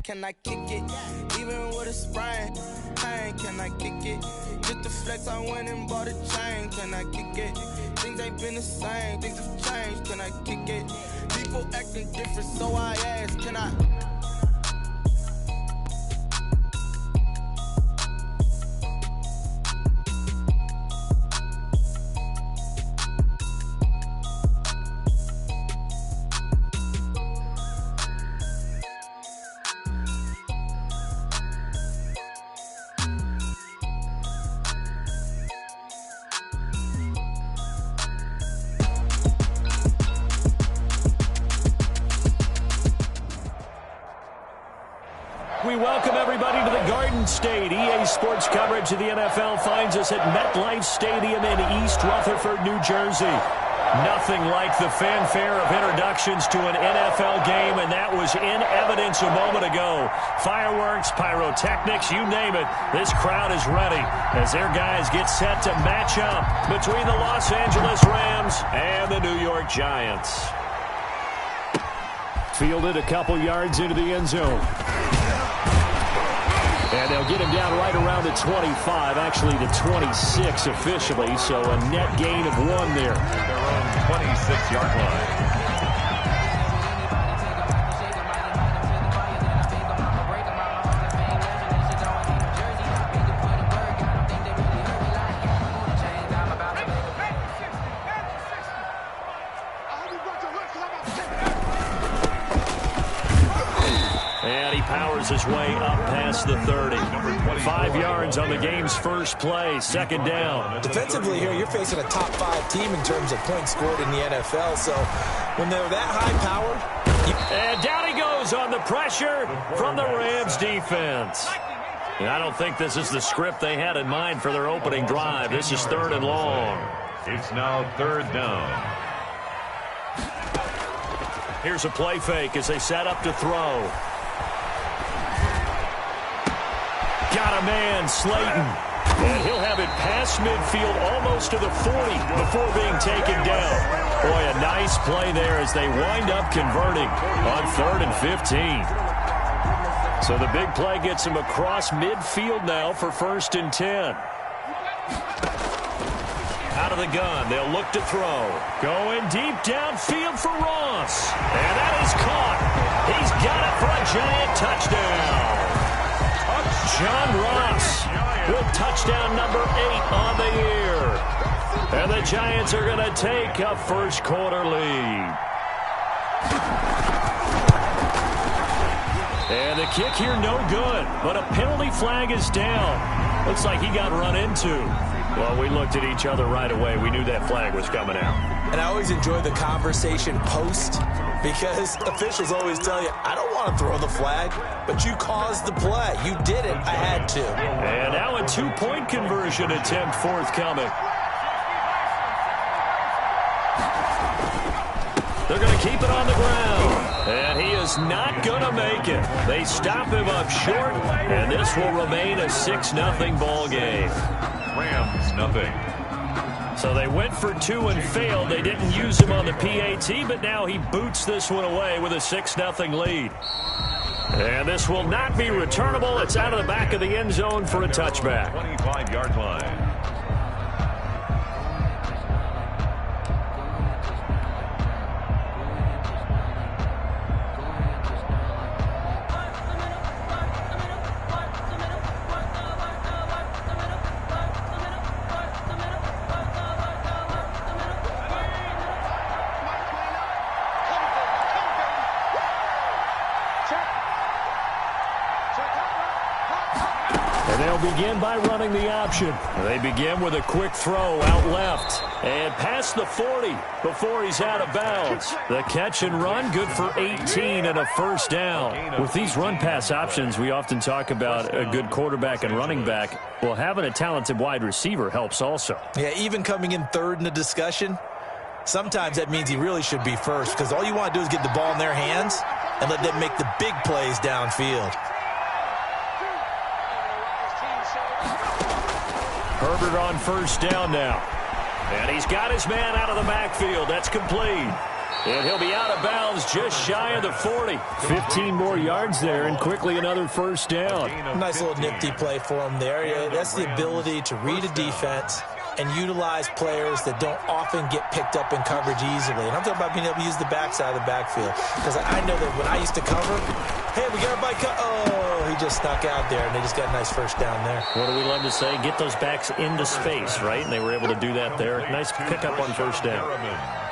can I kick it? Even with a sprain, pain, can I kick it? Just the flex, I went and bought a chain, can I kick it? Things ain't been the same, things have changed, can I kick it? People acting different, so I ask, can I? We welcome everybody to the Garden State. EA Sports coverage of the NFL finds us at MetLife Stadium in East Rutherford, New Jersey. Nothing like the fanfare of introductions to an NFL game, and that was in evidence a moment ago. Fireworks, pyrotechnics, you name it. This crowd is ready as their guys get set to match up between the Los Angeles Rams and the New York Giants. Fielded a couple yards into the end zone. And they'll get him down right around the 25, actually the 26 officially, so a net gain of 1 there. Their own 26-yard line. His way up past the 30. 5 yards on the game's first play, second down. Defensively here, you're facing a top 5 team in terms of points scored in the NFL, so when they're that high-powered... And down he goes on the pressure from the Rams defense. And I don't think this is the script they had in mind for their opening drive. This is 3rd and long. It's now 3rd down. Here's a play fake as they set up to throw. Got a man, Slayton. And he'll have it past midfield almost to the 40 before being taken down. Boy, a nice play there as they wind up converting on 3rd and 15. So the big play gets him across midfield now for 1st and 10. Out of the gun, they'll look to throw. Going deep downfield for Ross. And that is caught. He's got it for a Giant touchdown. John Ross with touchdown number 8 on the year. And the Giants are going to take a first quarter lead. And the kick here no good, but a penalty flag is down. Looks like he got run into. Well, we looked at each other right away. We knew that flag was coming out. And I always enjoy the conversation post because officials always tell you, I don't want to throw the flag, but you caused the play. You did it. I had to. And now a 2-point conversion attempt forthcoming. They're going to keep it on the ground. And he is not going to make it. They stop him up short, and this will remain a 6-0 ball game. Rams, nothing. So they went for 2 and failed. They didn't use him on the PAT, but now he boots this one away with a 6-0 lead. And this will not be returnable. It's out of the back of the end zone for a touchback. 25-yard line. They'll begin by running the option. They begin with a quick throw out left and past the 40 before he's out of bounds. The catch and run good for 18 and a first down. With these run-pass options, we often talk about a good quarterback and running back. Well, having a talented wide receiver helps also. Yeah, even coming in 3rd in the discussion, sometimes that means he really should be first because all you want to do is get the ball in their hands and let them make the big plays downfield. Herbert on first down now. And he's got his man out of the backfield. That's complete. And he'll be out of bounds just shy of the 40. 15 more yards there, and quickly another first down. Nice little nifty play for him there. Yeah, that's the ability to read a defense and utilize players that don't often get picked up in coverage easily. And I'm talking about being able to use the backside of the backfield. Because I know that when I used to cover, hey, we got everybody cut. Oh, he just snuck out there, and they just got a nice first down there. What do we love to say? Get those backs into space, right? And they were able to do that there. Nice pickup on first down.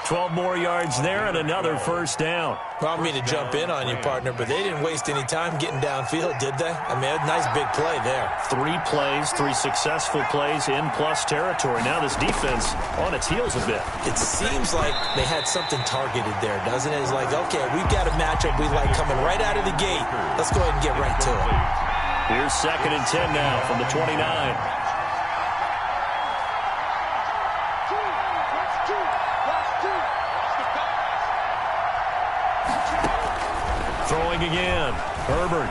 12 more yards there and another first down. Well, I don't mean to jump in on you, partner, but they didn't waste any time getting downfield, did they? I mean, a nice big play there. 3 plays, 3 successful plays in plus territory. Now this defense on its heels a bit. It seems like they had something targeted there, doesn't it? It's like, okay, we've got a matchup we like coming right out of the gate. Let's go ahead and get right to it. Here's 2nd and 10 now from the 29. Throwing again. Herbert.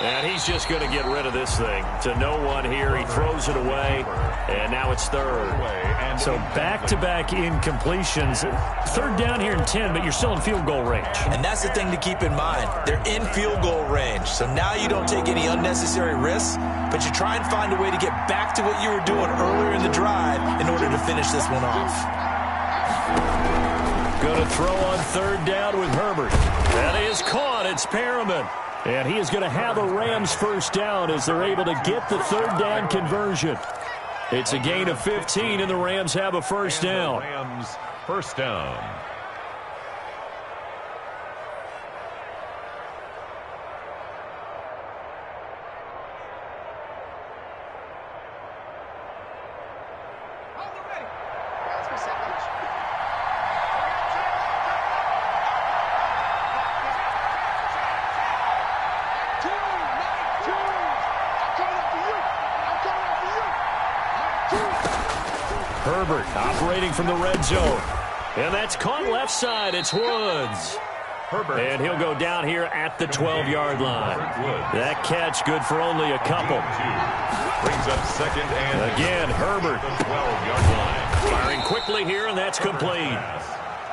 And he's just going to get rid of this thing. To no one here. He throws it away. And now it's 3rd. So back-to-back incompletions. 3rd down here and 10, but you're still in field goal range. And that's the thing to keep in mind. They're in field goal range. So now you don't take any unnecessary risks, but you try and find a way to get back to what you were doing earlier in the drive in order to finish this one off. Going to throw on 3rd down with Herbert. That is caught. It's Perriman. And he is going to have a Rams first down as they're able to get the 3rd down conversion. It's a gain of 15, and the Rams have a first down. Rams first down. Herbert operating from the red zone. And that's caught left side. It's Woods. Herbert. And he'll go down here at the 12-yard line. That catch good for only a couple. Brings up 2nd and again, Herbert. The 12-yard line. Firing quickly here, and that's complete.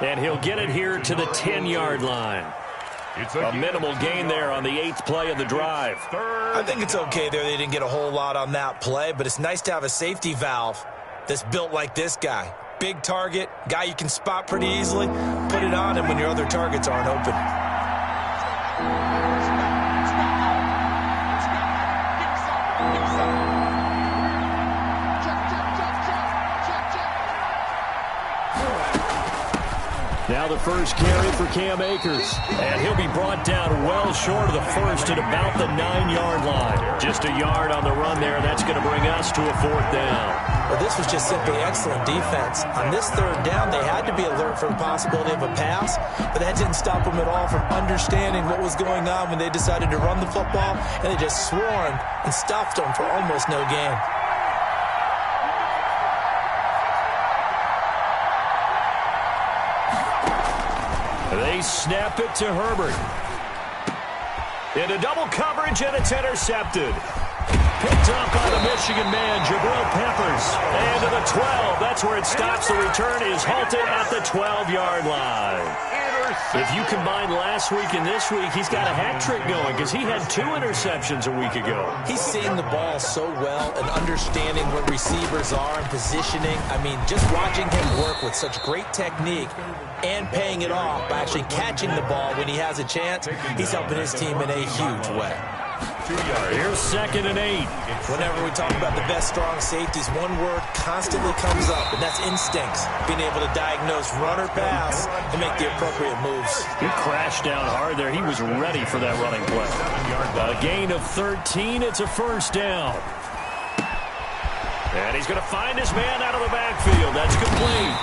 And he'll get it here to the 10-yard line. It's a minimal gain there on the 8th play of the drive. I think it's okay there. They didn't get a whole lot on that play, but it's nice to have a safety valve that's built like this guy. Big target, guy you can spot pretty easily. Put it on him when your other targets aren't open. Now the first carry for Cam Akers. And he'll be brought down well short of the first at about the 9-yard line. Just a yard on the run there. That's going to bring us to a 4th down. Well, this was just simply excellent defense. On this 3rd down, they had to be alert for the possibility of a pass, but that didn't stop them at all from understanding what was going on when they decided to run the football, and they just swarmed and stuffed them for almost no gain. They snap it to Herbert. Into double coverage, and it's intercepted. Picked up by the Michigan man, Jabril Peppers. And to the 12. That's where it stops. The return is halted at the 12-yard line. If you combine last week and this week, he's got a hat trick going because he had 2 interceptions a week ago. He's seeing the ball so well and understanding where receivers are and positioning. I mean, just watching him work with such great technique and paying it off by actually catching the ball when he has a chance, he's helping his team in a huge way. Here's 2nd and 8. Whenever we talk about the best strong safeties, one word constantly comes up, and that's instincts. Being able to diagnose run or pass and make the appropriate moves. He crashed down hard there. He was ready for that running play. A gain of 13. It's a first down. And he's going to find his man out of the backfield. That's complete.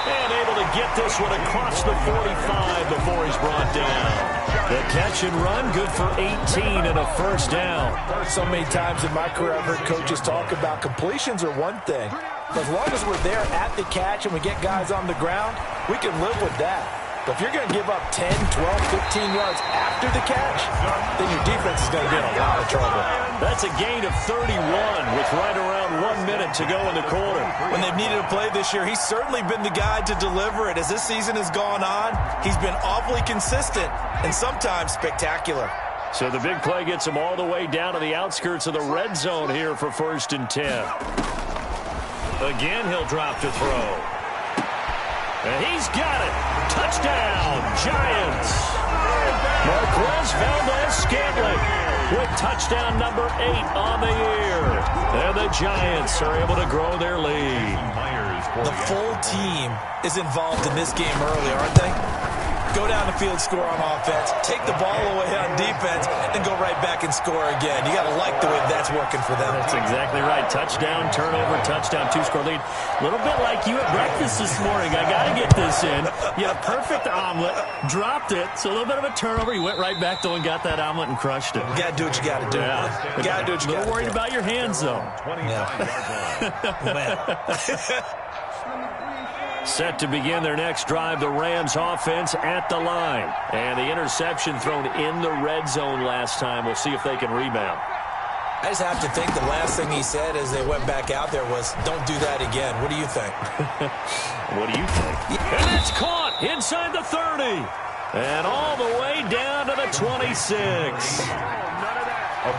And able to get this one across the 45 before he's brought down. The catch and run, good for 18 and a first down. So many times in my career, I've heard coaches talk about completions are one thing. But as long as we're there at the catch and we get guys on the ground, we can live with that. But if you're going to give up 10, 12, 15 yards after the catch, then your defense is going to be in a lot of trouble. That's a gain of 31 with right around 1 minute to go in the quarter. When they've needed a play this year, he's certainly been the guy to deliver it. As this season has gone on, he's been awfully consistent and sometimes spectacular. So the big play gets him all the way down to the outskirts of the red zone here for 1st and 10. Again, he'll drop to throw. And he's got it. Touchdown, Giants. Marquez Valdez-Scantling with touchdown number 8 on the year. And the Giants are able to grow their lead. The full team is involved in this game early, aren't they? Go down the field, score on offense, take the ball away on defense, and go right back and score again. You got to like the way that's working for them. That's exactly right. Touchdown, turnover, touchdown, 2-score lead. A little bit like you at breakfast this morning. I got to get this in. You had a perfect omelet, dropped it, so a little bit of a turnover. You went right back, though, and got that omelet and crushed it. You got to do what you got to do. Yeah. You got to do what you got to do. Worried about your hands, though. 25-yard line. Set to begin their next drive, the Rams offense at the line. And the interception thrown in the red zone last time. We'll see if they can rebound. I just have to think the last thing he said as they went back out there was, don't do that again. What do you think? What do you think? And it's caught inside the 30. And all the way down to the 26.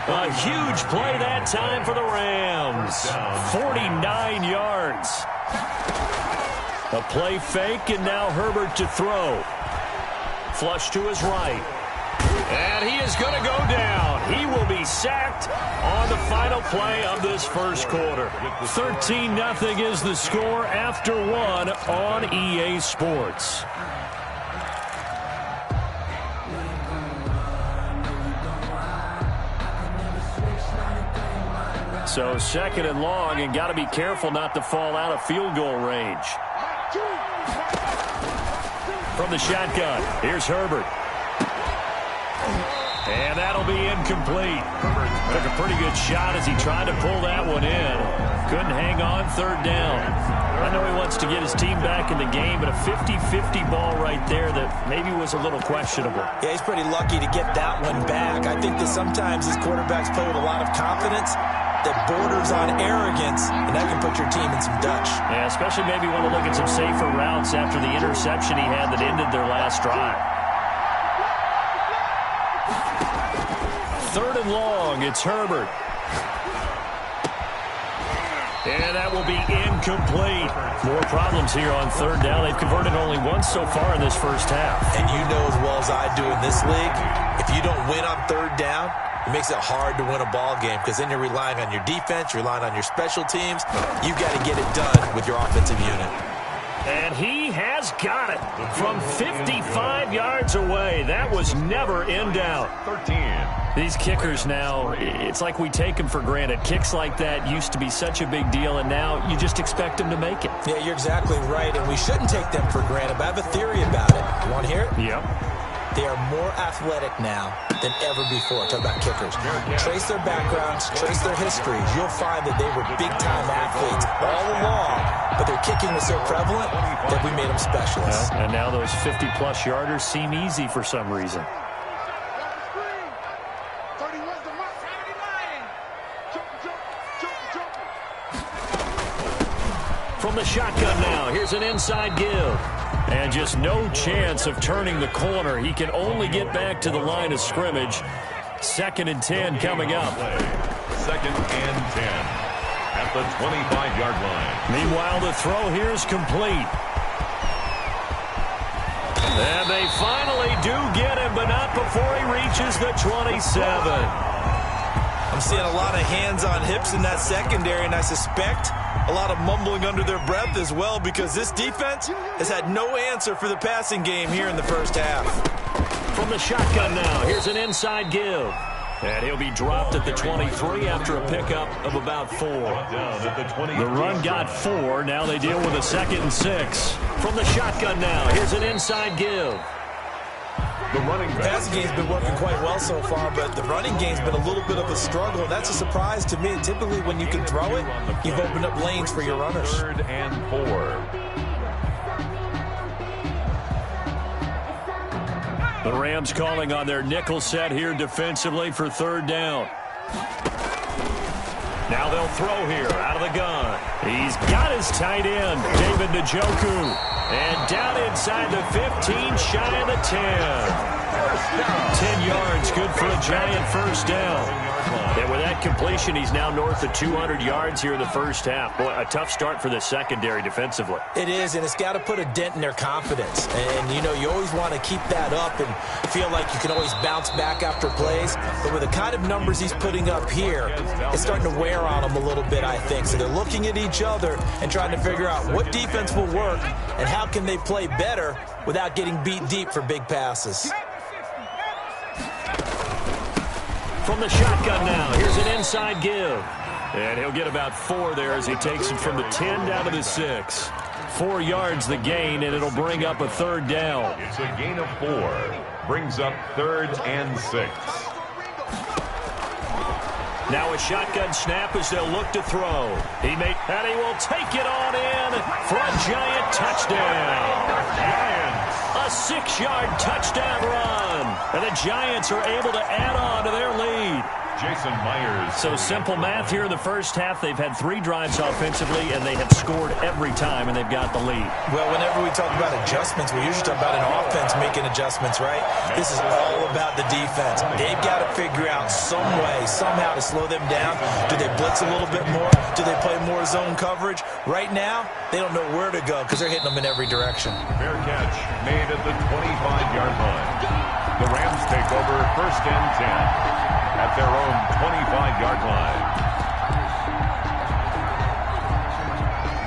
A huge play that time for the Rams. 49 yards. A play fake, and now Herbert to throw. Flush to his right. And he is going to go down. He will be sacked on the final play of this first quarter. 13-0 is the score after 1 on EA Sports. So 2nd and long, and got to be careful not to fall out of field goal range. From the shotgun, here's Herbert. And that'll be incomplete. Took a pretty good shot as he tried to pull that one in. Couldn't hang on, 3rd down. I know he wants to get his team back in the game, but a 50-50 ball right there that maybe was a little questionable. Yeah, he's pretty lucky to get that one back. I think that sometimes these quarterbacks play with a lot of confidence that borders on arrogance, and that can put your team in some Dutch. Yeah, especially maybe want to look at some safer routes after the interception he had that ended their last drive. 3rd and long, it's Herbert. And that will be incomplete. More problems here on 3rd down. They've converted only once so far in this first half. And you know as well as I do in this league, if you don't win on 3rd down, it makes it hard to win a ball game because then you're relying on your defense, you're relying on your special teams. You've got to get it done with your offensive unit. And he has got it from 55 yards away. That was never in doubt. 13. These kickers now, it's like we take them for granted. Kicks like that used to be such a big deal, and now you just expect them to make it. Yeah, you're exactly right, and we shouldn't take them for granted, but I have a theory about it. You want to hear it? Yep. They are more athletic now than ever before. Talk about kickers. Trace their backgrounds, trace their histories. You'll find that they were big-time athletes all along, but their kicking was so prevalent that we made them specialists. And now those 50-plus yarders seem easy for some reason. From the shotgun now, here's an inside give. And just no chance of turning the corner. He can only get back to the line of scrimmage. 2nd and 10 coming up. 2nd and 10 at the 25-yard line. Meanwhile, the throw here is complete. And they finally do get him, but not before he reaches the 27. I'm seeing a lot of hands on hips in that secondary, and I suspect a lot of mumbling under their breath as well because this defense has had no answer for the passing game here in the first half. From the shotgun now, here's an inside give. And he'll be dropped at the 23 after a pickup of about 4. The run got 4. Now they deal with a 2nd and 6. From the shotgun now, here's an inside give. The passing game's been working quite well so far, but the running game's been a little bit of a struggle. That's a surprise to me. Typically, when you can throw it, you've opened up lanes for your runners. 3rd and 4. The Rams calling on their nickel set here defensively for third down. Now they'll throw here out of the gun. He's got his tight end, David Njoku. And down inside the 15, shy of the 10. 10 yards, good for a giant first down. And with that completion, he's now north of 200 yards here in the first half. Boy, a tough start for the secondary defensively. It is, and it's got to put a dent in their confidence. And, you know, you always want to keep that up and feel like you can always bounce back after plays. But with the kind of numbers he's putting up here, it's starting to wear on them a little bit, I think. So they're looking at each other and trying to figure out what defense will work and how can they play better without getting beat deep for big passes. From the shotgun now, here's an inside give. And he'll get about 4 there as he takes it from the 10 down to the 6. 4 yards the gain, and it'll bring up a third down. It's a gain of 4. Brings up 3rd and 6. Now a shotgun snap as they'll look to throw. And he will take it on in for a giant touchdown. A 6-yard touchdown run. And the Giants are able to add on to their lead. Jason Myers. So simple math here in the first half. They've had 3 drives offensively, and they have scored every time, and they've got the lead. Well, whenever we talk about adjustments, we usually talk about an offense making adjustments, right? This is all about the defense. They've got to figure out some way, somehow to slow them down. Do they blitz a little bit more? Do they play more zone coverage? Right now, they don't know where to go because they're hitting them in every direction. Fair catch made at the 25-yard line. The Rams take over 1st and 10. At their own 25-yard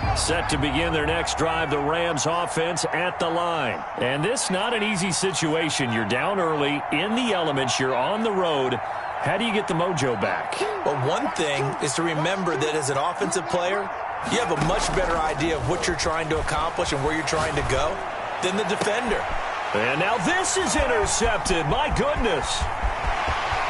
line. Set to begin their next drive, the Rams offense at the line. And this not an easy situation. You're down early, in the elements, you're on the road. How do you get the mojo back? Well, one thing is to remember that as an offensive player, you have a much better idea of what you're trying to accomplish and where you're trying to go than the defender. And now this is intercepted. My goodness.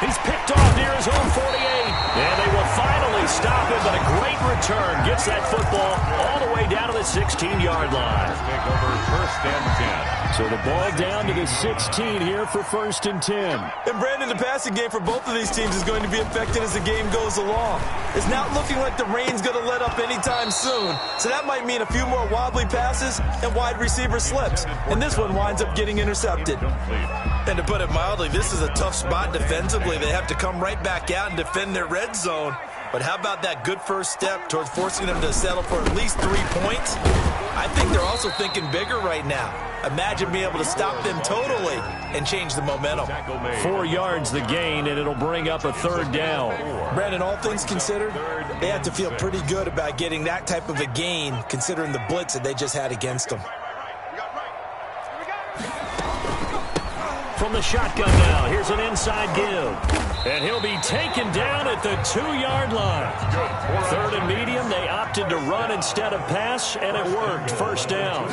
He's picked off near his own 48. And they will finally stop him, but a great return gets that football all the way down to the 16-yard line. Take over 1st and 10. So the ball down to the 16 here for 1st and 10. And Brandon, the passing game for both of these teams is going to be affected as the game goes along. It's not looking like the rain's going to let up anytime soon. So that might mean a few more wobbly passes and wide receiver slips. And this one winds up getting intercepted. And to put it mildly, this is a tough spot defensively. They have to come right back out and defend their red zone. But how about that good first step towards forcing them to settle for at least 3 points? I think they're also thinking bigger right now. Imagine being able to stop them totally and change the momentum. 4 yards the gain, and it'll bring up a third down. Brandon, all things considered, they have to feel pretty good about getting that type of a gain considering the blitz that they just had against them. From the shotgun now, here's an inside give. And he'll be taken down at the 2-yard line. 3rd and medium, they opted to run instead of pass, and it worked. First down.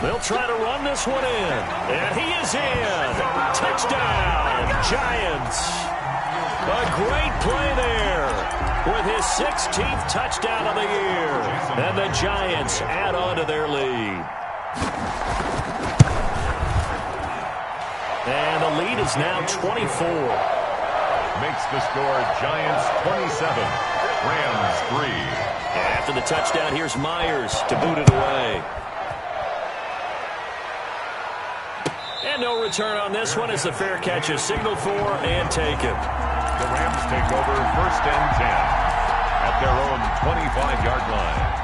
They'll try to run this one in. And he is in. Touchdown, Giants. A great play there with his 16th touchdown of the year. And the Giants add on to their lead. And the lead is now 24. Makes the score Giants 27, Rams 3. After the touchdown, here's Myers to boot it away. And no return on this one as the fair catch is signaled for and taken. The Rams take over 1st and 10 at their own 25-yard line.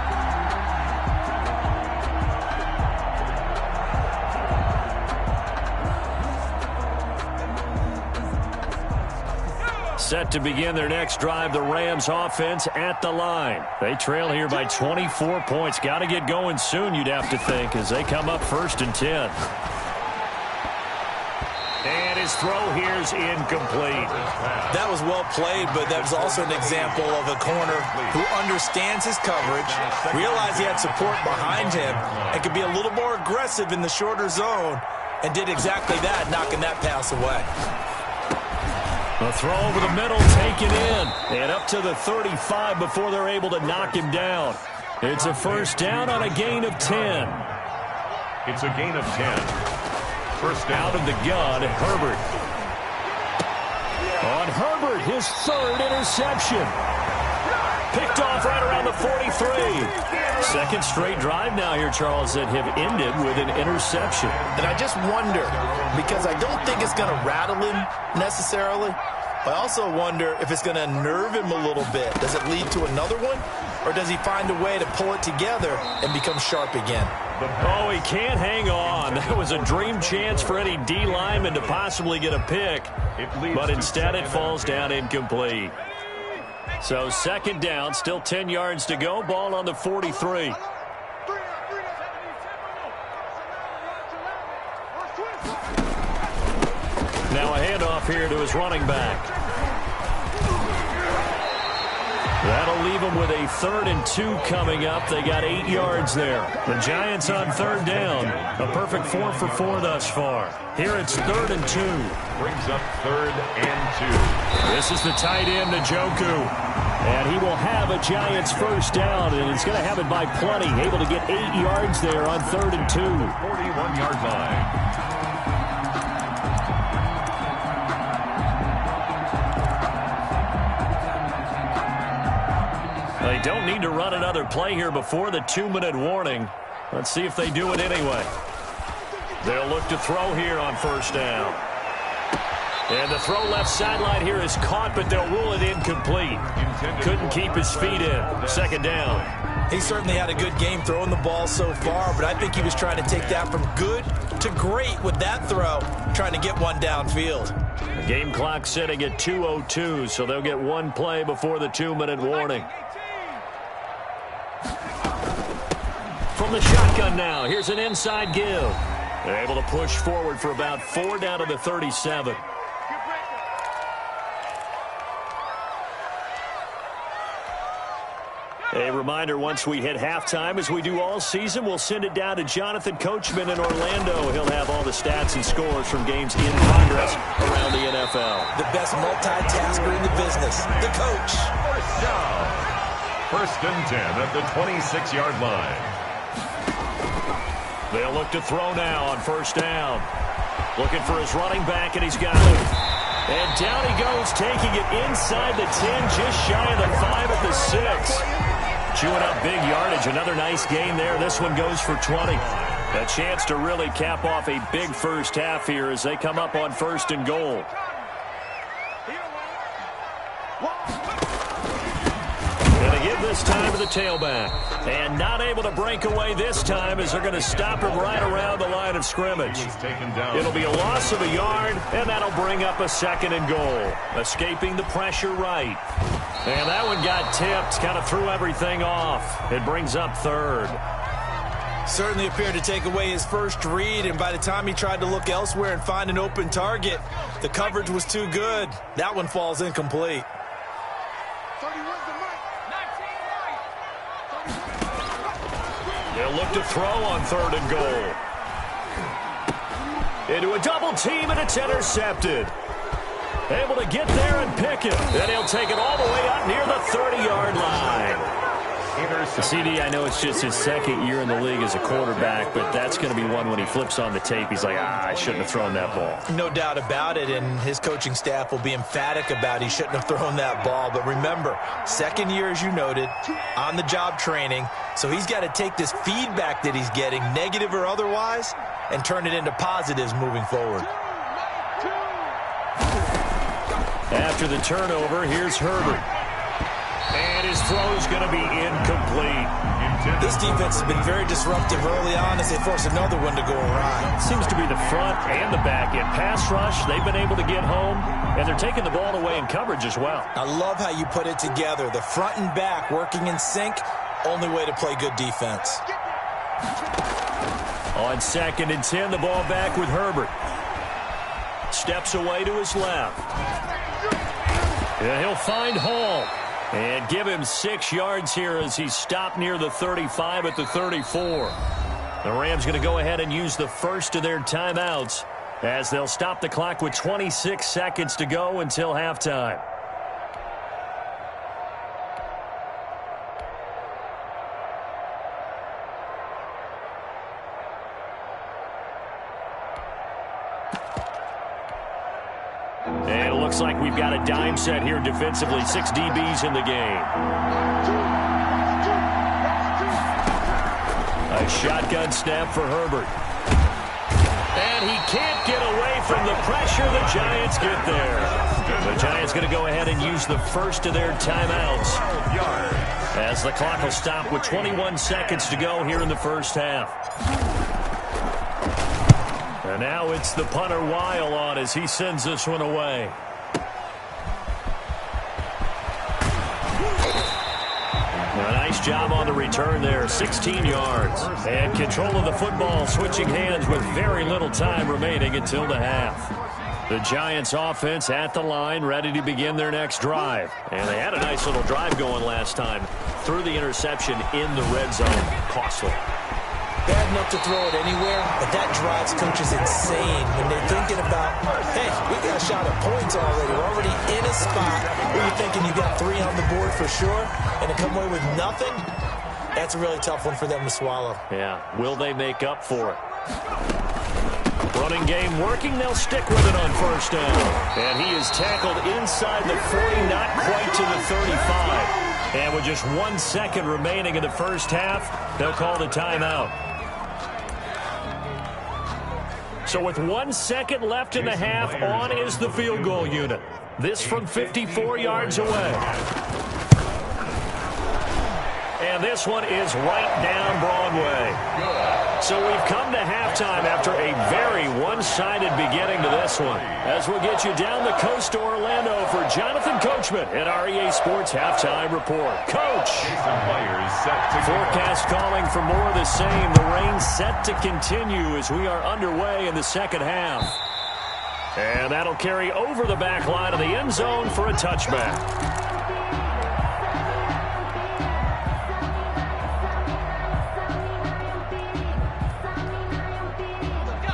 Set to begin their next drive, the Rams offense at the line. They trail here by 24 points. Got to get going soon, you'd have to think, as they come up 1st and 10. And his throw here's incomplete. That was well played, but that was also an example of a corner who understands his coverage, realized he had support behind him, and could be a little more aggressive in the shorter zone, and did exactly that, knocking that pass away. A throw over the middle, taken in, and up to the 35 before they're able to knock him down. It's a first down on a gain of 10. It's a gain of 10. first down. Out of the gun, Herbert. On Herbert, his third interception. Picked off right around the 43. Second straight drive now here, Charles, that have ended with an interception. And I just wonder, because I don't think it's going to rattle him necessarily. I also wonder if it's going to nerve him a little bit. Does it lead to another one? Or does he find a way to pull it together and become sharp again? Oh, he can't hang on. That was a dream chance for any D lineman to possibly get a pick. But instead it falls down incomplete. So second down, still 10 yards to go. Ball on the 43. Now a handoff here to his running back. That'll leave them with a 3rd and 2 coming up. They got 8 yards there. The Giants on third down. A perfect 4 for 4 thus far. Here it's 3rd and 2. Brings up 3rd and 2. This is the tight end, Njoku. And he will have a Giants first down, and he's going to have it by plenty. Able to get 8 yards there on 3rd and 2. 41-yard line. They don't need to run another play here before the 2-minute warning. Let's see if they do it anyway. They'll look to throw here on first down. And the throw left sideline here is caught, but they'll rule it incomplete. Couldn't keep his feet in. Second down. He certainly had a good game throwing the ball so far, but I think he was trying to take that from good to great with that throw, trying to get one downfield. The game clock sitting at 2:02, so they'll get one play before the 2-minute warning. From the shotgun now, here's an inside give. They're able to push forward for about 4 down to the 37. A reminder, once we hit halftime, as we do all season, we'll send it down to Jonathan Coachman in Orlando. He'll have all the stats and scores from games in progress around the NFL. The best multitasker in the business, the coach. First down. 1st and 10 at the 26-yard line. They'll look to throw now on first down. Looking for his running back, and he's got it. And down he goes, taking it inside the 10, just shy of the 5 at the 6. Chewing up big yardage. Another nice gain there. This one goes for 20. A chance to really cap off a big first half here as they come up on 1st and goal. And they give this time to the tailback. And not able to break away this time as they're going to stop him right around the line of scrimmage. It'll be a loss of a yard, and that'll bring up a 2nd and goal. Escaping the pressure right. And that one got tipped, kind of threw everything off. It brings up 3rd. Certainly appeared to take away his first read, and by the time he tried to look elsewhere and find an open target, the coverage was too good. That one falls incomplete. They'll look to throw on 3rd and goal. Into a double team, and it's intercepted. Able to get there and pick it. Then he'll take it all the way up near the 30-yard line. CD, I know it's just his 2nd year in the league as a quarterback, but that's going to be one when he flips on the tape, he's like, I shouldn't have thrown that ball. No doubt about it, and his coaching staff will be emphatic about he shouldn't have thrown that ball. But remember, 2nd year, as you noted, on-the-job training, so he's got to take this feedback that he's getting, negative or otherwise, and turn it into positives moving forward. After the turnover, here's Herbert. And his throw's going to be incomplete. This defense has been very disruptive early on as they force another one to go awry. Seems to be the front and the back end. Pass rush, they've been able to get home, and they're taking the ball away in coverage as well. I love how you put it together. The front and back working in sync, only way to play good defense. On 2nd and 10, the ball back with Herbert. Steps away to his left. Yeah, he'll find Hall. And give him 6 yards here as he's stopped near the 35 at the 34. The Rams going to go ahead and use the first of their timeouts as they'll stop the clock with 26 seconds to go until halftime. And it looks like we've got a dime set here defensively. 6 DBs in the game. A shotgun snap for Herbert. And he can't get away from the pressure. The Giants get there. The Giants going to go ahead and use the first of their timeouts, as the clock will stop with 21 seconds to go here in the first half. And now it's the punter Weil on as he sends this one away. A nice job on the return there, 16 yards. And control of the football, switching hands with very little time remaining until the half. The Giants offense at the line, ready to begin their next drive. And they had a nice little drive going last time. Threw the interception in the red zone. Costly. Bad enough to throw it anywhere, but that drives coaches insane when they're thinking about, hey, we got a shot at points already. We're already in a spot where you're thinking you got 3 on the board for sure, and to come away with nothing, that's a really tough one for them to swallow. Yeah, will they make up for it? Running game working, they'll stick with it on first down. And he is tackled inside the 40, not quite to the 35. And with just 1 second remaining in the first half, they'll call the timeout. So with 1 second left in the half, on is the field goal unit. This from 54 yards away. And this one is right down Broadway. So we've come to halftime after a very one-sided beginning to this one. As we'll get you down the coast to Orlando for Jonathan Coachman at our EA Sports Halftime Report. Coach! Forecast calling for more of the same. The rain set to continue as we are underway in the second half. And that'll carry over the back line of the end zone for a touchback.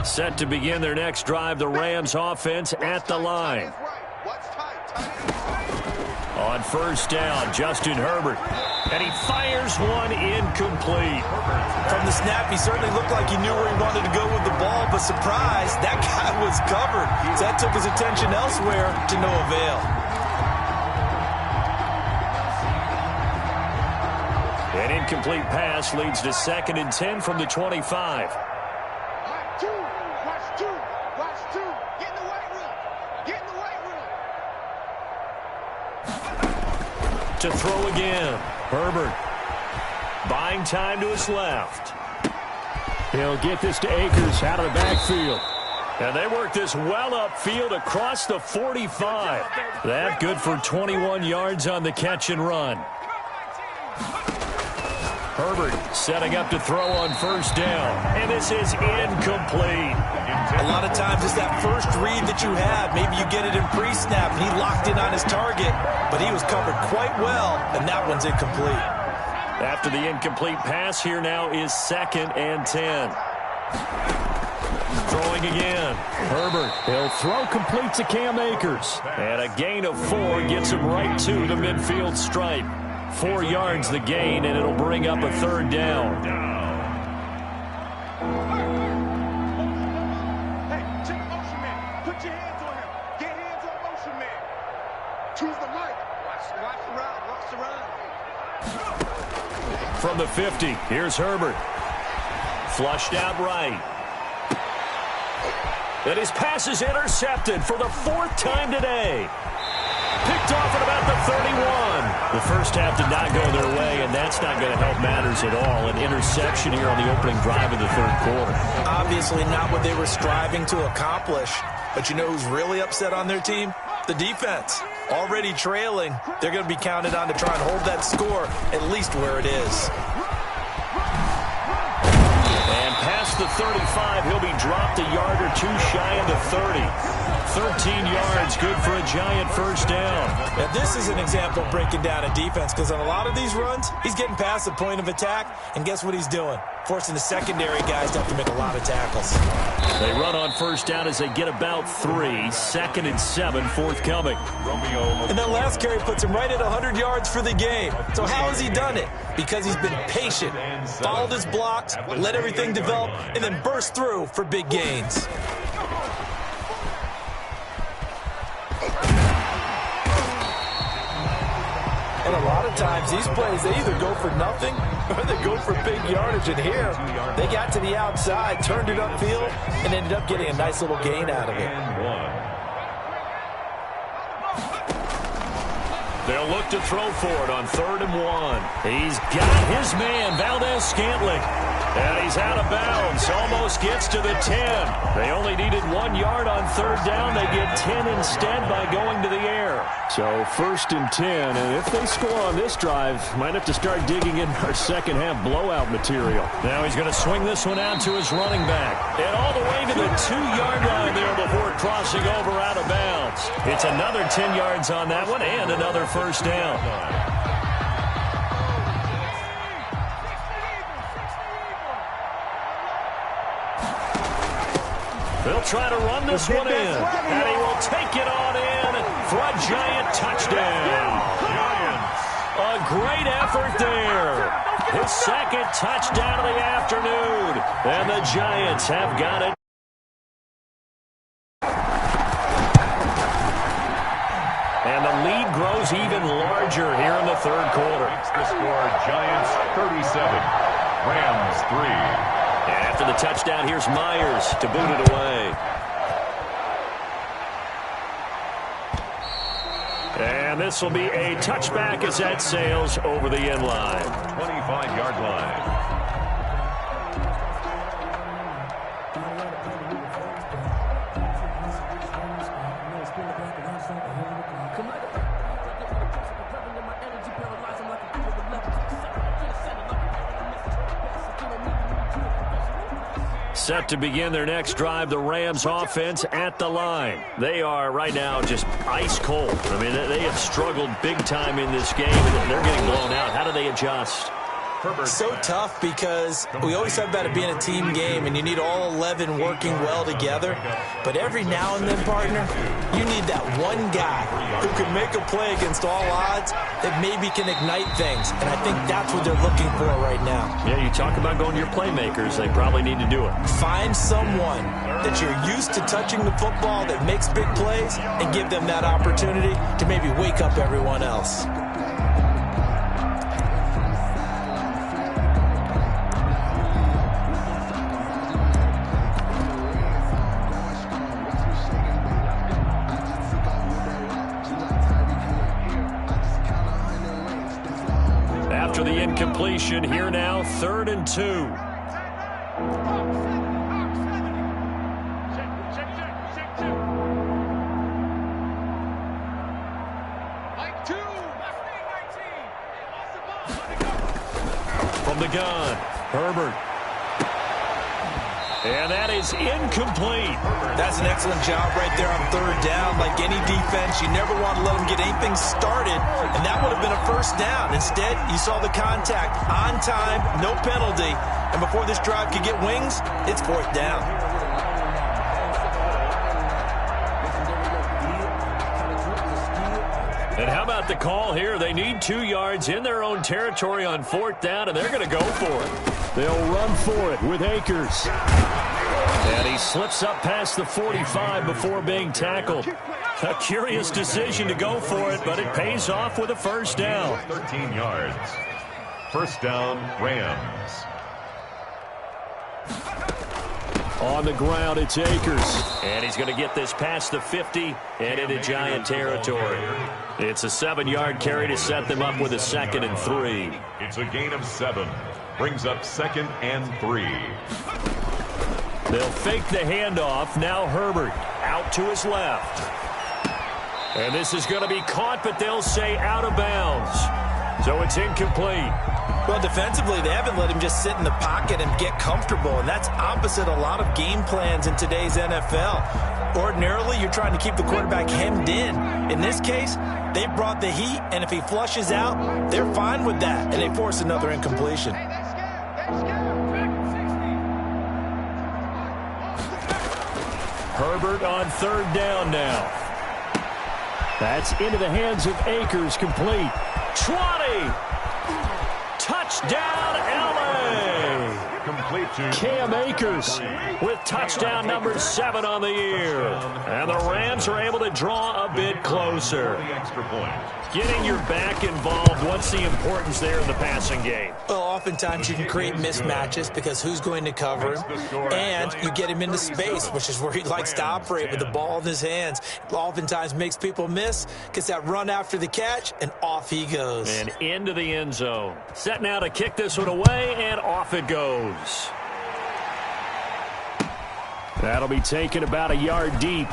Set to begin their next drive, the Rams offense at the line. On first down, Justin Herbert. And he fires one incomplete. From the snap, he certainly looked like he knew where he wanted to go with the ball, but surprise, that guy was covered. So that took his attention elsewhere to no avail. An incomplete pass leads to 2nd and 10 from the 25. To throw again. Herbert buying time to his left. He'll get this to Akers out of the backfield. And they work this well upfield across the 45. That good for 21 yards on the catch and run. Herbert setting up to throw on first down. And this is incomplete. A lot of times it's that first read that you have. Maybe you get it in pre-snap, and he locked in on his target, but he was covered quite well, and that one's incomplete. After the incomplete pass, here now is 2nd and 10. Throwing again. Herbert, he'll throw complete to Cam Akers. And a gain of 4 gets him right to the midfield stripe. 4 yards the gain, and it'll bring up a 3rd down. From the 50, here's Herbert. Flushed out right. And his pass is intercepted for the 4th time today. Picked off at about the 31. The first half did not go their way, and that's not going to help matters at all. An interception here on the opening drive of the 3rd quarter. Obviously not what they were striving to accomplish. But you know who's really upset on their team? The defense. Already trailing, they're going to be counted on to try and hold that score at least where it is. And past the 35, he'll be dropped a yard or 2 shy of the 30. 13 yards, good for a Giant first down. Now this is an example of breaking down a defense, because on a lot of these runs, he's getting past the point of attack, and guess what he's doing? Forcing the secondary guys to have to make a lot of tackles. They run on first down as they get about 3. 2nd and 7 forthcoming. And that last carry puts him right at 100 yards for the game. So how has he done it? Because he's been patient, followed his blocks, let everything develop, and then burst through for big gains. lot of times these plays, they either go for nothing or they go for big yardage. And here, they got to the outside, turned it upfield, and ended up getting a nice little gain out of it. They'll look to throw for it on 3rd and 1. He's got his man, Valdez-Scantling. And he's out of bounds. Almost gets to the 10. They only needed 1 yard on 3rd down. They get 10 instead by going to the air. So 1st and 10. And if they score on this drive, might have to start digging in our second half blowout material. Now he's going to swing this one out to his running back. And all the way to the 2-yard line there before crossing over out of bounds. It's another 10 yards on that one and another 1st down. They'll try to run this one in, and he will take it on in for a Giant touchdown. A great effort there. His 2nd touchdown of the afternoon, and the Giants have got it. And the lead grows even larger here in the 3rd quarter. The score, Giants 37, Rams 3. After the touchdown, here's Myers to boot it away. And this will be a touchback as that sails over the end line. 25-yard line. Set to begin their next drive, the Rams offense at the line. They are right now just ice cold. I mean, they have struggled big time in this game, and they're getting blown out. How do they adjust? So tough because we always talk about it being a team game and you need all 11 working well together. But every now and then, partner, you need that one guy who can make a play against all odds that maybe can ignite things. And I think that's what they're looking for right now. Yeah, you talk about going to your playmakers. They probably need to do it. Find someone that you're used to touching the football that makes big plays and give them that opportunity to maybe wake up everyone else. After the incompletion, here now, 3rd and 2. From the gun, Herbert. And that is incomplete. That's an excellent job right there on 3rd down. Like any defense, you never want to let them get anything started, and that would have been a 1st down. Instead, you saw the contact on time, no penalty, and before this drive could get wings, it's 4th down. And how about the call here? They need 2 yards in their own territory on 4th down, and they're going to go for it. They'll run for it with Akers. And he slips up past the 45 before being tackled. A curious decision to go for it, but it pays off with a 1st down. 13 yards. 1st down, Rams. On the ground, it's Akers. And he's going to get this past the 50 and into Giant territory. It's a 7-yard carry to set them up with a 2nd and 3. It's a gain of 7. Brings up 2nd and 3. They'll fake the handoff. Now Herbert out to his left. And this is going to be caught, but they'll say out of bounds. So it's incomplete. Well, defensively, they haven't let him just sit in the pocket and get comfortable, and that's opposite a lot of game plans in today's NFL. Ordinarily, you're trying to keep the quarterback hemmed in. In this case, they brought the heat, and if he flushes out, they're fine with that, and they force another incompletion. Herbert on 3rd down now. That's into the hands of Akers, complete. 20! Touchdown, L.A. Complete to Cam Akers with touchdown number 7 on the year. And the Rams are able to draw a bit closer. Extra point. Getting your back involved, what's the importance there in the passing game? Well, oftentimes you can create mismatches because who's going to cover him, and you get him into space, which is where he likes to operate with the ball in his hands. Oftentimes makes people miss, gets that run after the catch, and off he goes. And into the end zone. Set now to kick this one away, and off it goes. That'll be taken about a yard deep.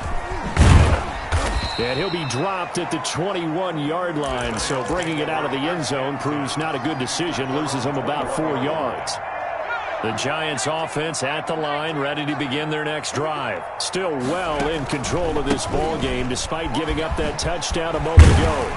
And he'll be dropped at the 21-yard line, so bringing it out of the end zone proves not a good decision, loses him about 4 yards. The Giants offense at the line, ready to begin their next drive. Still well in control of this ball game, despite giving up that touchdown a moment ago.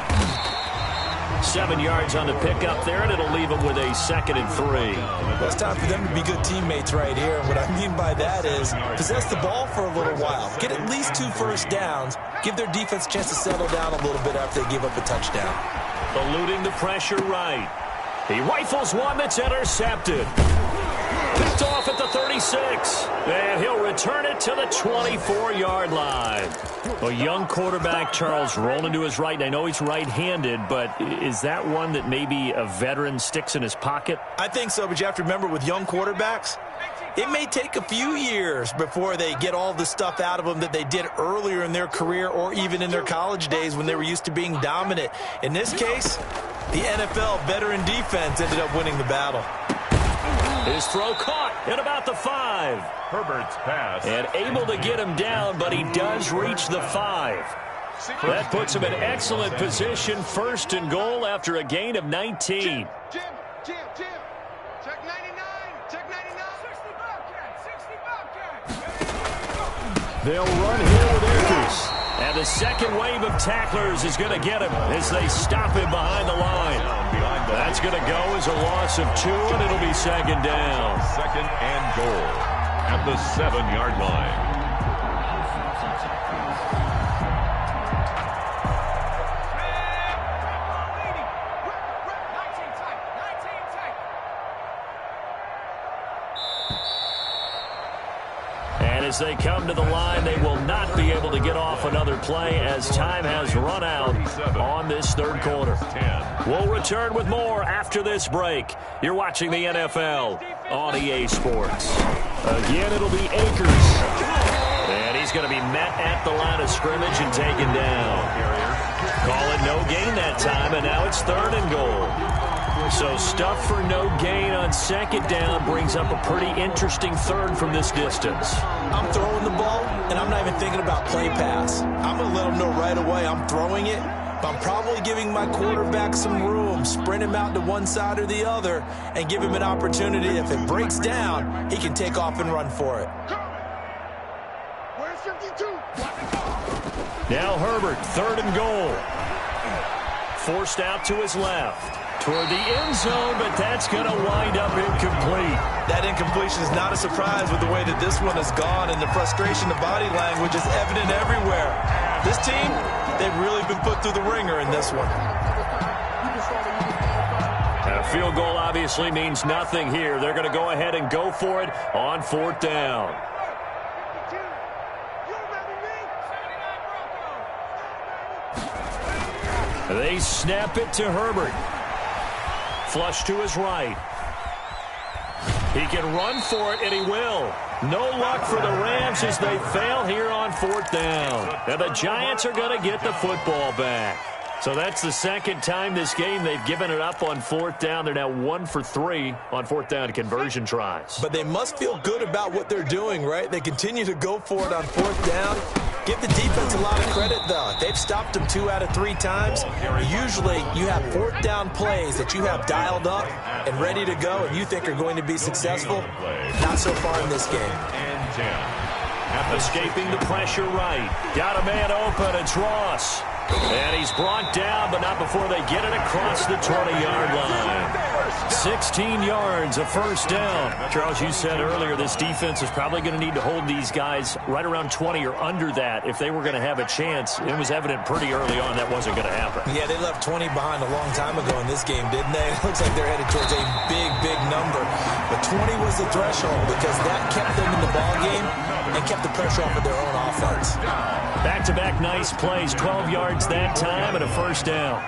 7 yards on the pickup there, and it'll leave them with a 2nd and 3. Well, it's time for them to be good teammates right here. And what I mean by that is possess the ball for a little while. Get at least 2 first downs. Give their defense a chance to settle down a little bit after they give up a touchdown. Eluding the pressure right. He rifles one that's intercepted. Picked off at the 36. And he'll return it to the 24-yard line. A young quarterback, Charles, rolling to his right. And I know he's right-handed, but is that one that maybe a veteran sticks in his pocket? I think so, but you have to remember with young quarterbacks, it may take a few years before they get all the stuff out of them that they did earlier in their career or even in their college days when they were used to being dominant. In this case, the NFL veteran defense ended up winning the battle. His throw caught at about the 5. Herbert's pass. And able to get him down, but he does reach the 5. That puts him in excellent position, 1st and goal after a gain of 19. Jim, check 99, check 99. 60 Bobcat. They'll run here with Akers. And the second wave of tacklers is going to get him as they stop him behind the line. That's going to go as a loss of 2, and it'll be 2nd down. 2nd and goal at the 7-yard line. As they come to the line, they will not be able to get off another play as time has run out on this 3rd quarter. We'll return with more after this break. You're watching the NFL on EA Sports. Again, it'll be Akers. And he's going to be met at the line of scrimmage and taken down. Call it no gain that time, and now it's 3rd and goal. So stuff for no gain on 2nd down brings up a pretty interesting 3rd from this distance. I'm throwing the ball, and I'm not even thinking about play pass. I'm going to let them know right away I'm throwing it, but I'm probably giving my quarterback some room, sprint him out to one side or the other, and give him an opportunity. If it breaks down, he can take off and run for it. Where's 52? Now Herbert, 3rd and goal. Forced out to his left. Toward the end zone, but that's going to wind up incomplete. That incompletion is not a surprise with the way that this one has gone, and the frustration, the body language is evident everywhere. This team, they've really been put through the ringer in this one. A field goal obviously means nothing here. They're going to go ahead and go for it on 4th down. They snap it to Herbert. Flush to his right. He can run for it, and he will. No luck for the Rams as they fail here on 4th down. And the Giants are going to get the football back. So that's the 2nd time this game they've given it up on 4th down. They're now 1 for 3 on 4th down conversion tries. But they must feel good about what they're doing, right? They continue to go for it on 4th down. Give the defense a lot of credit, though. They've stopped them 2 out of 3 times. Usually, you have 4th down plays that you have dialed up and ready to go and you think are going to be successful. Not so far in this game. Escaping the pressure right. Got a man open. It's Ross. And he's brought down, but not before they get it across the 20-yard line. 16 yards, a 1st down. Charles, you said earlier this defense is probably going to need to hold these guys right around 20 or under that if they were going to have a chance. It was evident pretty early on that wasn't going to happen. Yeah, they left 20 behind a long time ago in this game, didn't they? It looks like they're headed towards a big, big number. But 20 was the threshold because that kept them in the ballgame and kept the pressure off of their own offense. Back back-to-back nice plays. 12 yards that time and a first down.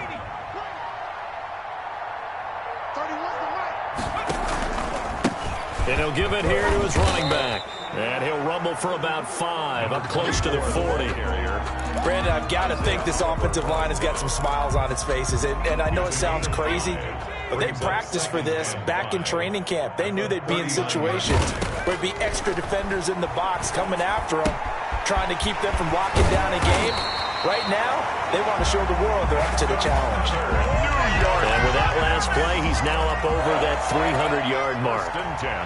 31's the right. And he'll give it here to his running back. And he'll rumble for about 5, up close to the 40. Brandon, I've got to think this offensive line has got some smiles on its faces. And I know it sounds crazy, but they practiced for this back in training camp. They knew they'd be in situations where there'd be extra defenders in the box coming after them, trying to keep them from locking down a game. Right now, they want to show the world they're up to the challenge. And with that last play, he's now up over that 300-yard mark.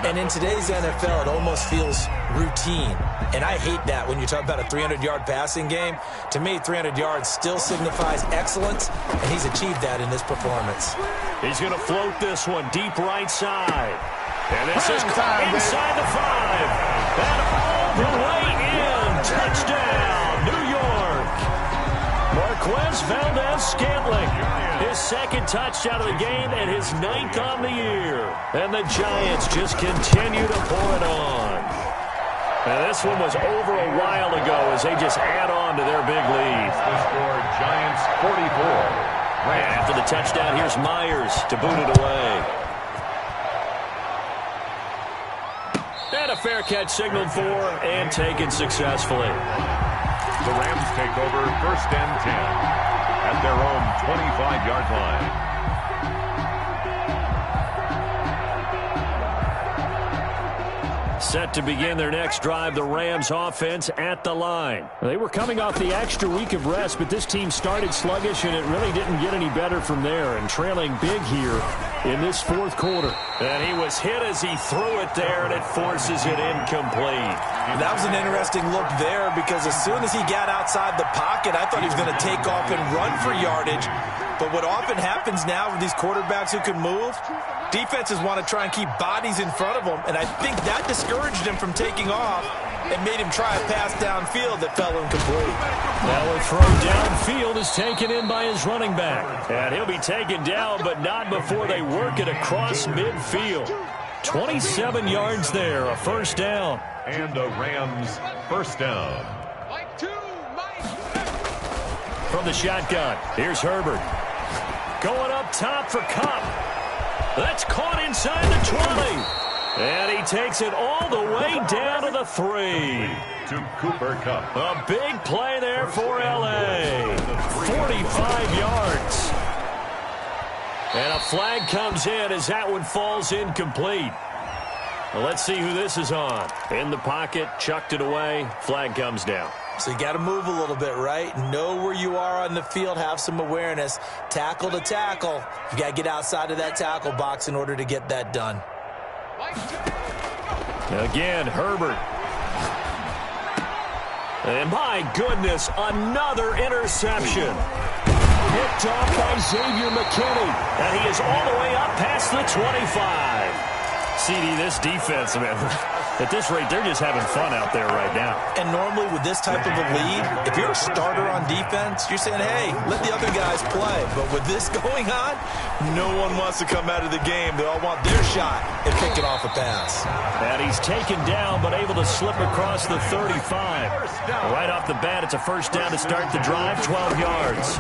And in today's NFL, it almost feels routine. And I hate that when you talk about a 300-yard passing game. To me, 300 yards still signifies excellence, and he's achieved that in this performance. He's going to float this one deep right side. And this is caught inside the 5. And all the way in. Touchdown, New York. Marquez Valdez-Scantling, his second touchdown of the game and his 9th on the year. And the Giants just continue to pour it on. And this one was over a while ago as they just add on to their big lead. The score, Giants 44. And after the touchdown, here's Myers to boot it away. And a fair catch signaled for and taken successfully. The Rams take over 1st and 10 at their own 25-yard line. Set to begin their next drive, the Rams offense at the line. They were coming off the extra week of rest, but this team started sluggish, and it really didn't get any better from there, and trailing big here in this 4th quarter. And he was hit as he threw it there, and it forces it incomplete. That was an interesting look there because as soon as he got outside the pocket, I thought he was going to take off and run for yardage. But what often happens now with these quarterbacks who can move, defenses want to try and keep bodies in front of them, and I think that discouraged him from taking off and made him try a pass downfield that fell incomplete. Now a throw downfield is taken in by his running back. And he'll be taken down, but not before they work it across midfield. 27 yards there, a first down. And a Rams first down. Mike 2, Mike. From the shotgun, here's Herbert. Going up top for Kupp. That's caught inside the 20. And he takes it all the way down to the 3. To Cooper Kupp. A big play there for L.A. 45 yards. And a flag comes in as that one falls incomplete. Well, let's see who this is on. In the pocket, chucked it away, flag comes down. So you got to move a little bit, right? Know where you are on the field, have some awareness. Tackle to tackle. You got to get outside of that tackle box in order to get that done. Again, Herbert. And my goodness, another interception. Picked off by Xavier McKinney. And he is all the way up past the 25. CD, this defense, man, at this rate, they're just having fun out there right now. And normally with this type of a lead, if you're a starter on defense, you're saying, hey, let the other guys play. But with this going on, no one wants to come out of the game. They all want their shot at picking off a pass. And he's taken down, but able to slip across the 35. Right off the bat, it's a first down to start the drive, 12 yards.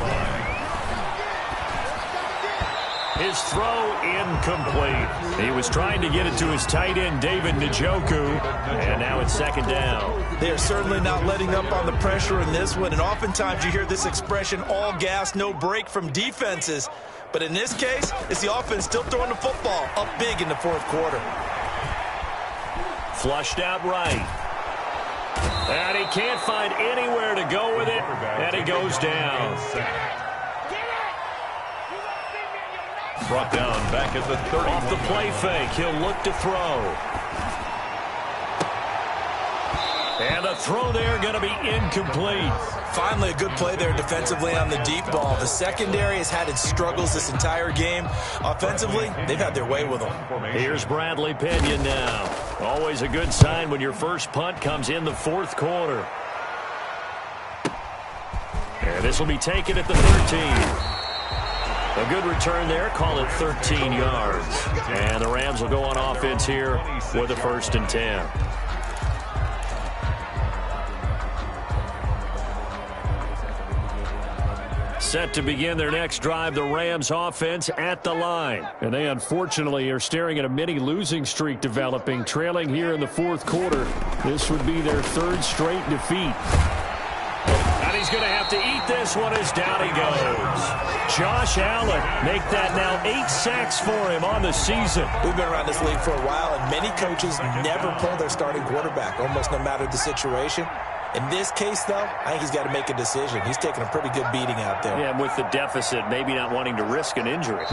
His throw incomplete. He was trying to get it to his tight end, David Njoku, and now it's second down. They are certainly not letting up on the pressure in this one, and oftentimes you hear this expression, all gas, no break from defenses. But in this case, it's the offense still throwing the football up big in the 4th quarter. Flushed out right. And he can't find anywhere to go with it, and he goes down. Brought down back at the 30. Off the play fake, he'll look to throw. And a throw there going to be incomplete. Finally, a good play there defensively on the deep ball. The secondary has had its struggles this entire game. Offensively, they've had their way with them. Here's Bradley Pinion now. Always a good sign when your first punt comes in the 4th quarter. And this will be taken at the 13. A good return there, call it 13 yards. And the Rams will go on offense here with a 1st and 10. Set to begin their next drive, the Rams offense at the line. And they unfortunately are staring at a mini losing streak developing, trailing here in the fourth quarter. This would be their third straight defeat. And he's going to have to eat this one as down he goes. Josh Allen, make that now 8 sacks for him on the season. We've been around this league for a while, and many coaches never pull their starting quarterback, almost no matter the situation. In this case, though, I think he's got to make a decision. He's taking a pretty good beating out there. Yeah, with the deficit, maybe not wanting to risk an injury.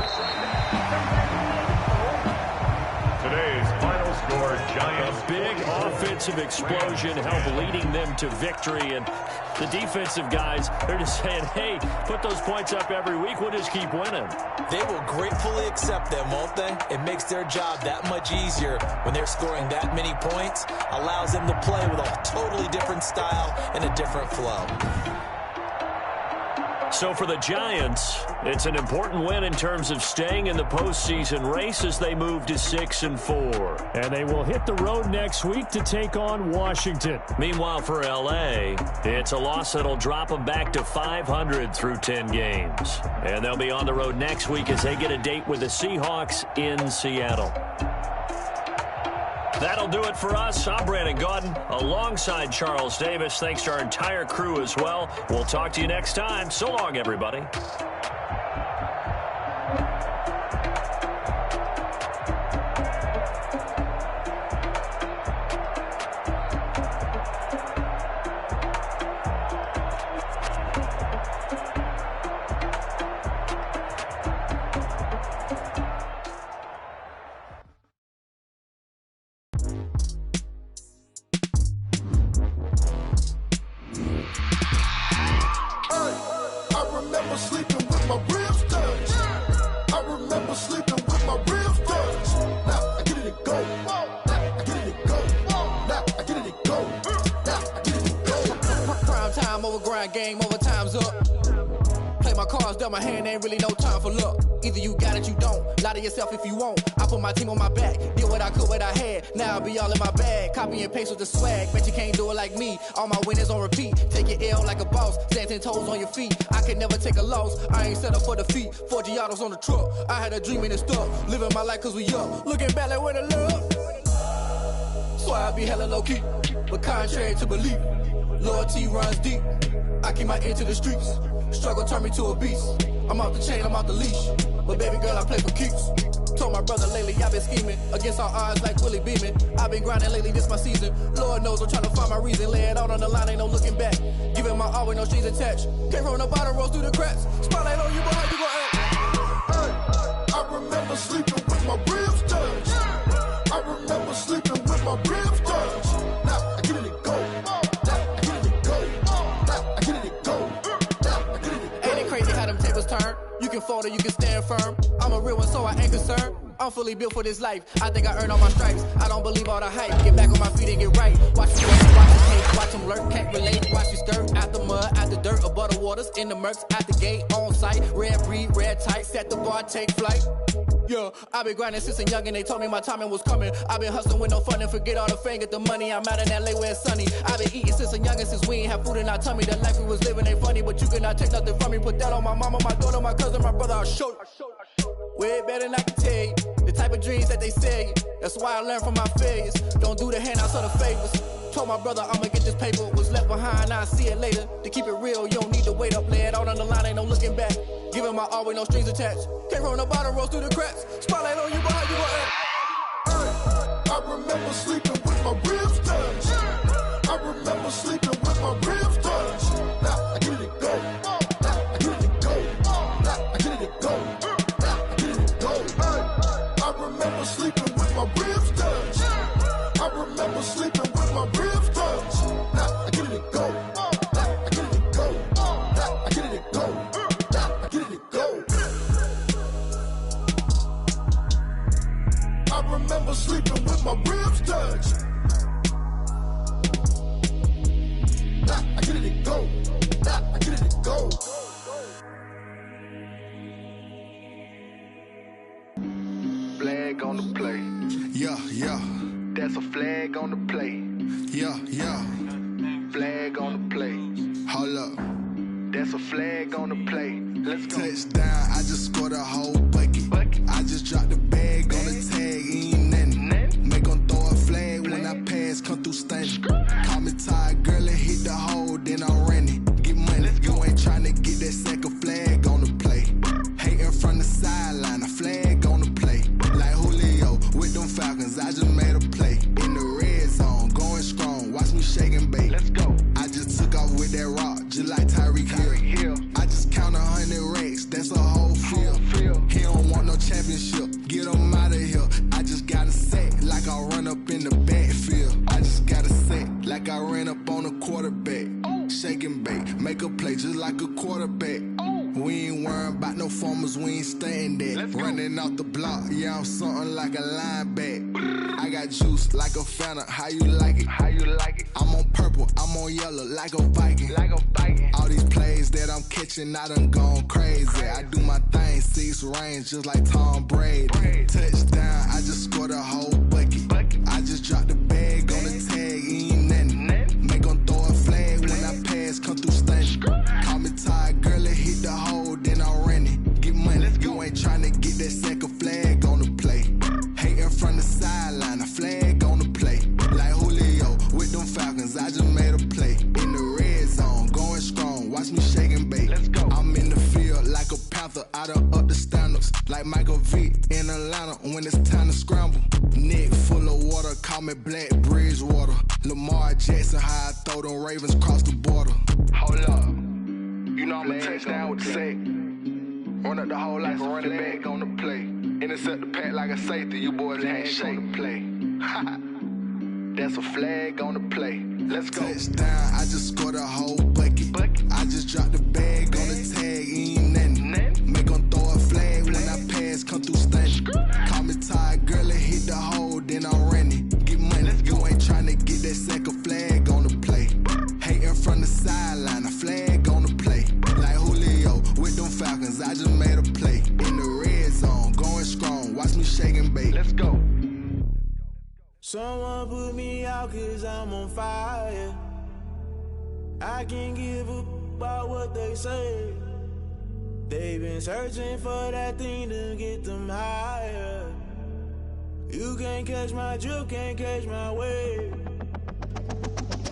Today's final score, Giants. A big offensive explosion helped leading them to victory. And the defensive guys, they're just saying, hey, put those points up every week. We'll just keep winning. They will gratefully accept them, won't they? It makes their job that much easier when they're scoring that many points. Allows them to play with a totally different style and a different flow. So for the Giants, it's an important win in terms of staying in the postseason race as they move to 6-4. And they will hit the road next week to take on Washington. Meanwhile, for L.A., it's a loss that'll drop them back to 500 through 10 games. And they'll be on the road next week as they get a date with the Seahawks in Seattle. That'll do it for us. I'm Brandon Gaudin alongside Charles Davis. Thanks to our entire crew as well. We'll talk to you next time. So long, everybody. Game over, time's up. Play my cards, dealt my hand, ain't really no time for luck. Either you got it, you don't. Lie to yourself if you won't. I put my team on my back, did what I could, what I had. Now I'll be all in my bag. Copy and paste with the swag. Bet you can't do it like me. All my winners on repeat. Take your L like a boss. Stand 10 toes on your feet. I can never take a loss. I ain't set up for defeat. 4 Giottos on the truck. I had a dream and it's stuck. Living my life cause we up. Looking back like where the love. So I be hella low key. But contrary to belief, loyalty runs deep. I keep my ear to the streets. Struggle turned me to a beast. I'm off the chain, I'm off the leash. But baby girl, I play for keeps. Told my brother lately I've been scheming. Against all odds like Willie Beeman. I've been grinding lately, this my season. Lord knows I'm trying to find my reason. Lay it out on the line, ain't no looking back. Giving my all with no strings attached. Came from the bottom, rose through the cracks. Spotlight on you, boy, how you gon' act? I remember sleeping with my ribs touched. I remember sleeping with my ribs touched. Now I get it and go. Turn. You can fold or you can stand firm. I'm a real one, so I ain't concerned. I'm fully built for this life. I think I earned all my stripes. I don't believe all the hype. Get back on my feet and get right. Watch me work, watch me hate, watch them lurk, can't relate. Watch me skirt out the mud, out the dirt, above the waters, in the murks, at the gate, on site. Red breed, red tight, set the bar, take flight. Yeah, I've been grinding since a young and they told me my timing was coming. I've been hustling with no fun and forget all the fame, get the money. I'm out in LA where it's sunny. I've been eating since a young and since we ain't have food in our tummy. The life we was living ain't funny, but you cannot take nothing from me. Put that on my mama, my daughter, my cousin, my brother, I'll show you. Way better than I can tell you. The type of dreams that they sell you. That's why I learned from my failures. Don't do the handouts or the favors. Told my brother I'ma get this paper. Was left behind, I'll see it later. To keep it real, you don't need to wait up. Lay it out on the line, ain't no looking back. Giving my all with no strings attached. Came from the bottom, rose through the cracks. Spotlight on you, boy, how you gon' act? I remember sleeping with my ribs touched. I remember sleeping with my ribs touched. Now I get it and go. Now I get it and go. Now I get it and go. Now I get it and go. I remember sleeping with my ribs touched. I remember sleeping with my ribs touched. Now I get it and go. Now I get it and go. Now I get it and go. Now I get it and go. I remember sleeping with my ribs touched. Now I get it and go. Now I get it and go. Flag on the play. Yeah, yeah. That's a flag on the play. Yeah, yeah. Flag on the play. Hold up. That's a flag on the play. Let's go. Touchdown, I just scored a whole bucket. I just dropped the bag on the tag, ain't nothing. Make 'em throw a flag when I pass, come through stunning. Call me tired, girl, and hit the hole, then I'm running. Get money, you ain't tryna get that second flag on the play. Hating from the sideline, a flag on the play. Like Julio with them Falcons, I just made a play. In the red zone, going strong, watch me shake and bake. Let's go. I just took off with that rock, just like Tyreek Hill. I just count 100 racks, that's a whole field. He don't want no championship, get him out of here. I just got a set, like I run up in the backfield. I just got a set, like I ran up on a quarterback. Shake and bake, make a play just like a quarterback. We ain't worrying about no formers, we ain't staying there. Running off the block, yeah, I'm something like a linebacker. I got juice like a Fanta, how you like it? I'm on purple, I'm on yellow, like a Viking. All these plays that I'm catching, I done gone crazy. I do my thing, 6 range, just like Tom Brady. Touchdown, I just scored a whole bucket. I just dropped the bag on the tag, ain't nothing. Make 'em throw a flag when I pass, come through stunning. Call me tired, girl, and hit the hole, then I'm running. Get money, you ain't tryna get that second flag on the play. Hating from the sideline, a flag on the play. Like Julio with them Falcons, I just made a play. In the red zone, going strong, watch me shake and bake. I'm in the field like a panther, I done up the standards. Like Michael Vick in Atlanta when it's time to scramble. Neck full of water, call me Black Bridgewater. Lamar Jackson, how I throw them Ravens across the border. Hold up. You know I'm a touchdown with the sack. Run up the whole like a running back on the play. Intercept the pack like a safety. You boys ain't shake the play. That's a flag on the play. Let's go. Touchdown, I just scored a whole bucket. I just dropped the bag on the tag, ain't nothing. Make 'em throw a flag when I pass, come through stunning. Call me tired, girl, and hit the hole, then I'm running. Get money, you ain't tryna get that second flag on the play. Hating from the sideline, a flag on the play. Like Julio with them Falcons, I just made a play. In the red zone, going strong, watch me shake and bake. Let's go. Someone put me out 'cause I'm on fire. I can't give up about what they say. They've been searching for that thing to get them higher. You can't catch my drift, can't catch my wave.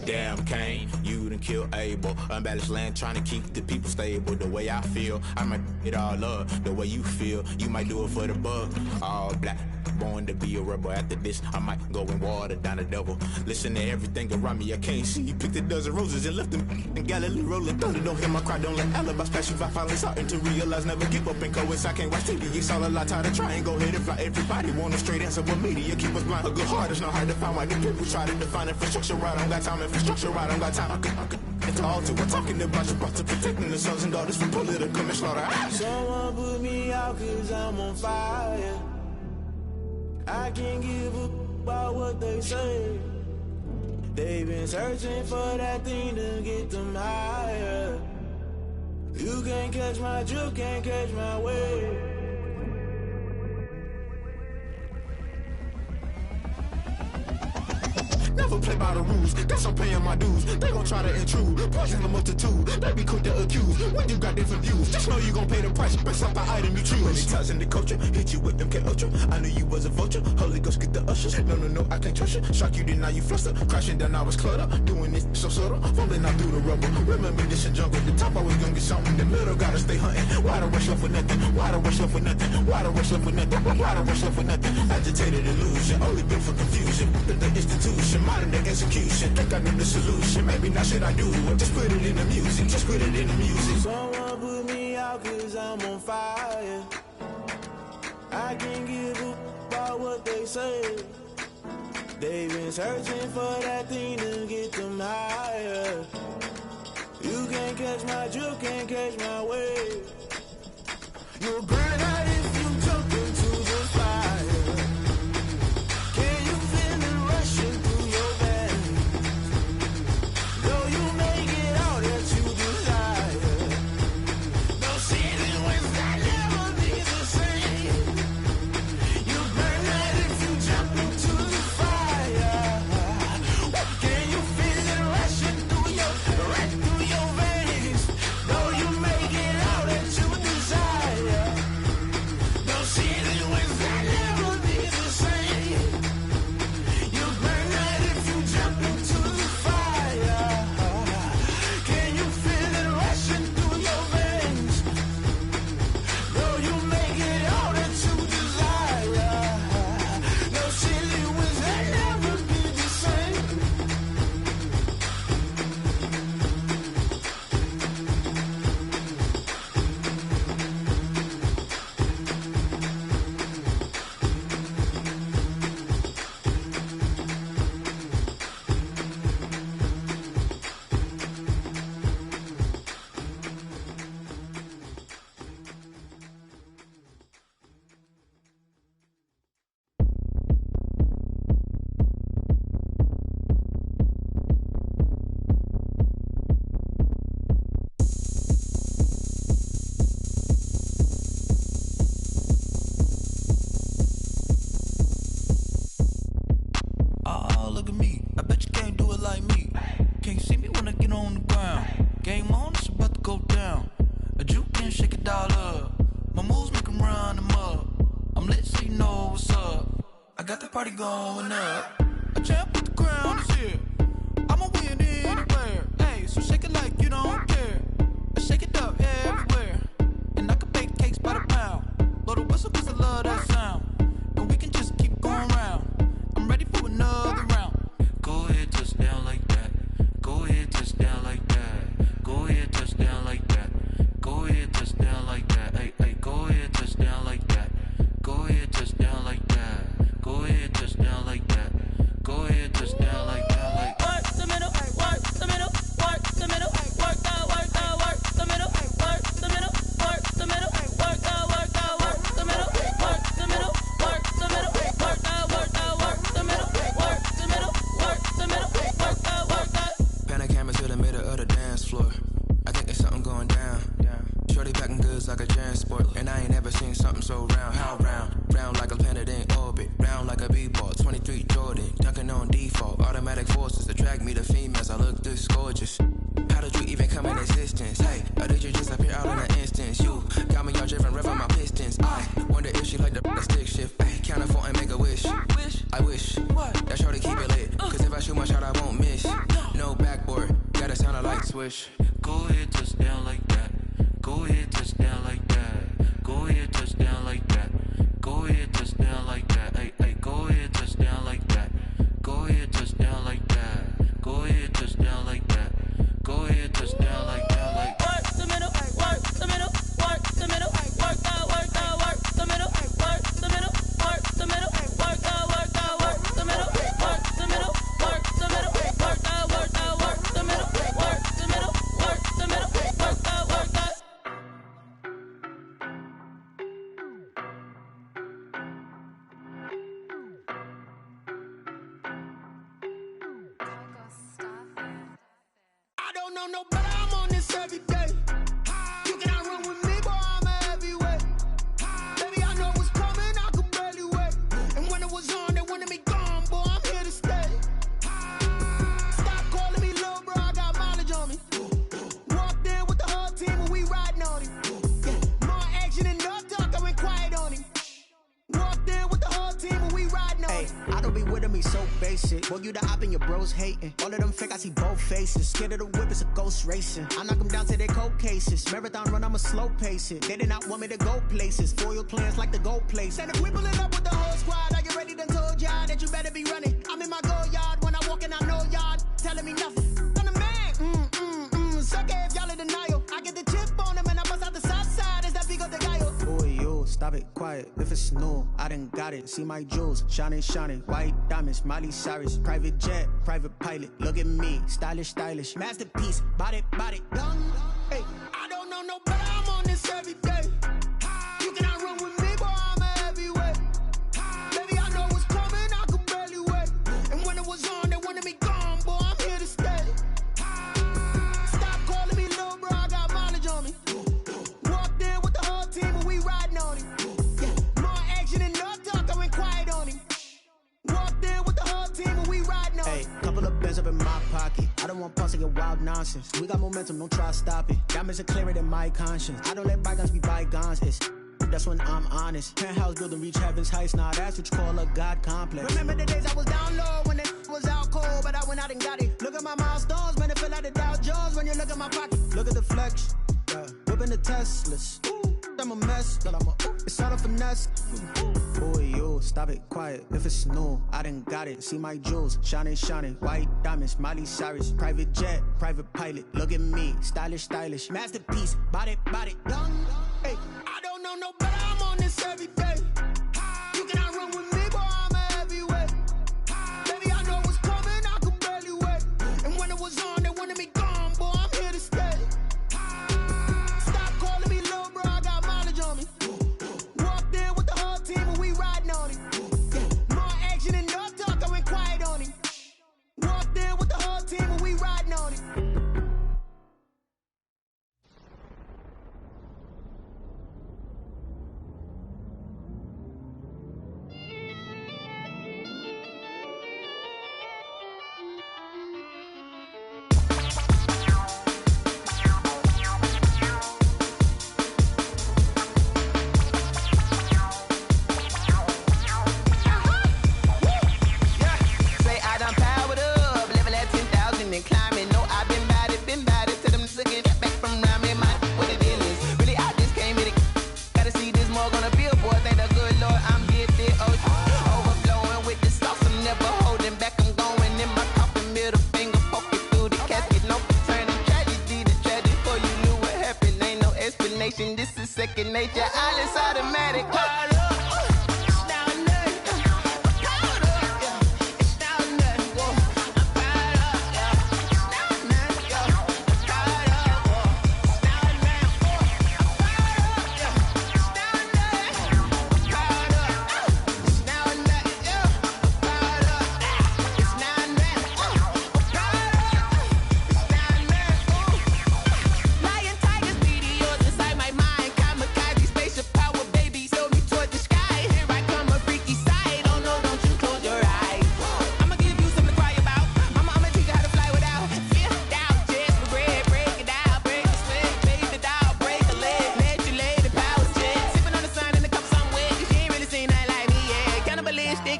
Damn Kane, you done killed Abel. Unbalanced land trying to keep the people stable. The way I feel, I might it all up. The way you feel, you might do it for the bug. All black, born to be a rebel. After this, I might go and water down the devil. Listen to everything around me, I can't see. You picked a dozen roses and left them in Galilee rolling thunder. Don't hear my cry, don't let alibis pass you. I finally starting to realize, never give up and coincide. Can't watch TV, it's all a lot. Tired of trying, go ahead and fly. Everybody want a straight answer, but media keep us blind. A good heart is not hard to find. Why the people try to define infrastructure right? I don't got time, infrastructure right, I don't got time. I could it's all to we're talking about to protecting the sons and daughters from political manslaughter. Someone put me out 'cause I'm on fire. I can't give up about what they say. They've been searching for that thing to get them higher. You can't catch my drift, can't catch my wave. Never play by the rules, guess I'm paying my dues. They gon' try to intrude, poison the multitude. They be quick to accuse, when you got different views. Just know you gon' pay the price, based off the item you choose. Many times in the culture, hit you with them K-Ultra. I knew you was a vulture, Holy Ghost get the ushers. No, I can't trust you. Shock you, then now you fluster. Crashing down, I was cluttered. Doing this so subtle, falling out through the rubble. Remember this in jungle, the top always gonna get something. The middle gotta stay hunting. Why the rush left with nothing? Why the rush left with nothing? Why the rush left with nothing? Why the rush left with nothing? Agitated illusion, only built for confusion. The institution, modern day execution. Think I know the solution. Maybe not should I do it? Just put it in the music. Just put it in the music. Someone put me out 'cause I'm on fire. I can't give up about what they say. They've been searching for that thing to get them higher. You can't catch my drift, can't catch my wave. You'll burn out if you jump into the fire. Can you feel it rushing through your veins? Though you may get all that you desire, no season wins that never be the same. You burn out if you jump into the fire. Can you feel it rushing through your veins? Though you know what's up. I got the party going up. A champ with the crown is here. I'ma win anywhere. Hey, so shake it like you don't care. I shake it up everywhere. And I can bake cakes by the pound. Blow the whistle cause I love that sound. And we can just keep going round. I'm ready for another round. Go ahead, touch down like that. Go ahead, touch down like that. Go ahead, touch down like that. Go ahead, touch down like that. Hey, hey, go ahead, touch down like that. Go ahead, touch down like that. Go ahead, touch down like that. Go ahead, touch down like that. Like work the middle, work the middle, work the middle, work that, work the middle, work the middle, work the middle, work that, work the middle, work the middle, work the middle, work that, work the middle, work the middle, work the middle, work that, work that. Pan the camera to the middle of the dance floor. I think there's something going down. Shorty packing goods like a transport, and I ain't never seen something so round. How round? Round like a planet in orbit, round like a b-ball. 23 Jordan, dunking on default. Automatic forces attract me to females. I look this gorgeous. How did you even come in existence? Hey, or did you just appear out in an instance? You got me all driven, revving my pistons. I wonder if she like the stick shift. Hey, count a 4 and make a wish. I wish that shorty keep it lit. Cause if I shoot my shot, I won't miss. No backboard, gotta sound a light switch. Go ahead, touch down like that. Go ahead, touch down like that. Go ahead, touch down like that. Go ahead, touch down like that. Hey, hey, go ahead, touch down like that. Go ahead, touch down like that. Go ahead, touch down like that. Go ahead, touch down like that. Like work the middle, work the middle, work the middle, work that, work the middle, work the middle, work the middle, work that, work the middle, work the middle, work the middle, work that, work the middle, work the middle, work the middle, work that, work that. I don't know no better, I'm on this every day. You cannot run with me, boy, I'm a heavyweight. Baby, I know what's coming, I could barely wait. And when it was on, they wanted me gone, boy, I'm here to stay. Stop calling me little bro, I got mileage on me. Walked in with the whole team and we riding on him. More action and no talk, I went quiet on him. Walked in with the whole team and we riding on him. I don't be with me so basic. Boy, you the op and your bros hating. All of them fake, I see both faces. Scared of the whip, it's a ghost racing. I knock them down to their cold cases. Marathon run, I'ma slow pace it. They did not want me to go places. Foil plans like the go place. And if we pulling up with the whole squad, are you ready? Done told y'all that you better be running. I'm in my go yard. When I walk in, I know y'all telling me nothing. I'm the man. Suck it if y'all in denial. I get the chip on them and I bust out the south side. Is that Vigo de Gallo? Boy, yo, stop it, quiet. If it's new, I done got it. See my jewels, shining, shining. White diamonds, Miley Cyrus. Private jet, private pilot. Look at me, stylish, stylish. Masterpiece, body, done. Hey, I don't know no better, I'm on this every day. You cannot run with me, boy, I'm a heavyweight. Baby, I know what's coming, I could barely wait. And when it was on, they wanted me gone, boy, I'm here to stay. Stop calling me little bro, I got mileage on me. Walked in with the whole team and we riding on him. More action and no talk, I went quiet on him. Walked in with the whole team and we riding on him. Hey, couple of bands up in my pocket. I don't want pause to get wild nonsense. We got momentum, don't try to stop it. Diamonds are clearer than my conscience. I don't let bygones be bygones. That's when I'm honest. Penthouse building, reach heaven's heights. Nah, that's what you call a God complex. Remember the days I was down low when it was out cold, but I went out and got it. Look at my milestones, man, it feel like the Dow Jones when you look at my pocket. Look at the flex, whipping the Teslas. I'm a mess, but it's all a finesse. Boy, yo, stop it, quiet. If it's new, I done got it. See my jewels, shining, shining. White diamonds, Miley Cyrus. Private jet, private pilot. Look at me, stylish, stylish. Masterpiece, body, done. Hey, I don't know no better, I'm on this every day. You cannot run with me, boy, I'm a heavyweight. Baby, I know what's coming, I could barely wait. And when it was on, they wanted me gone, boy, I'm here to stay. Stop calling me little bro, I got mileage on me. Walked in with the whole team and we riding on him. More action and no talk, I went quiet on him. Walked in with the whole team and we riding on him. got back from round me, my what the deal is. Really, I just came here to gotta see this more gonna be a boy. Thank the good Lord, I'm gifted. Overflowing with the sauce, I'm never holding back. I'm going in my coffin, middle finger poking through the casket. No turning tragedy to tragic. Before you knew what happened, ain't no explanation. This is second nature. All is automatic.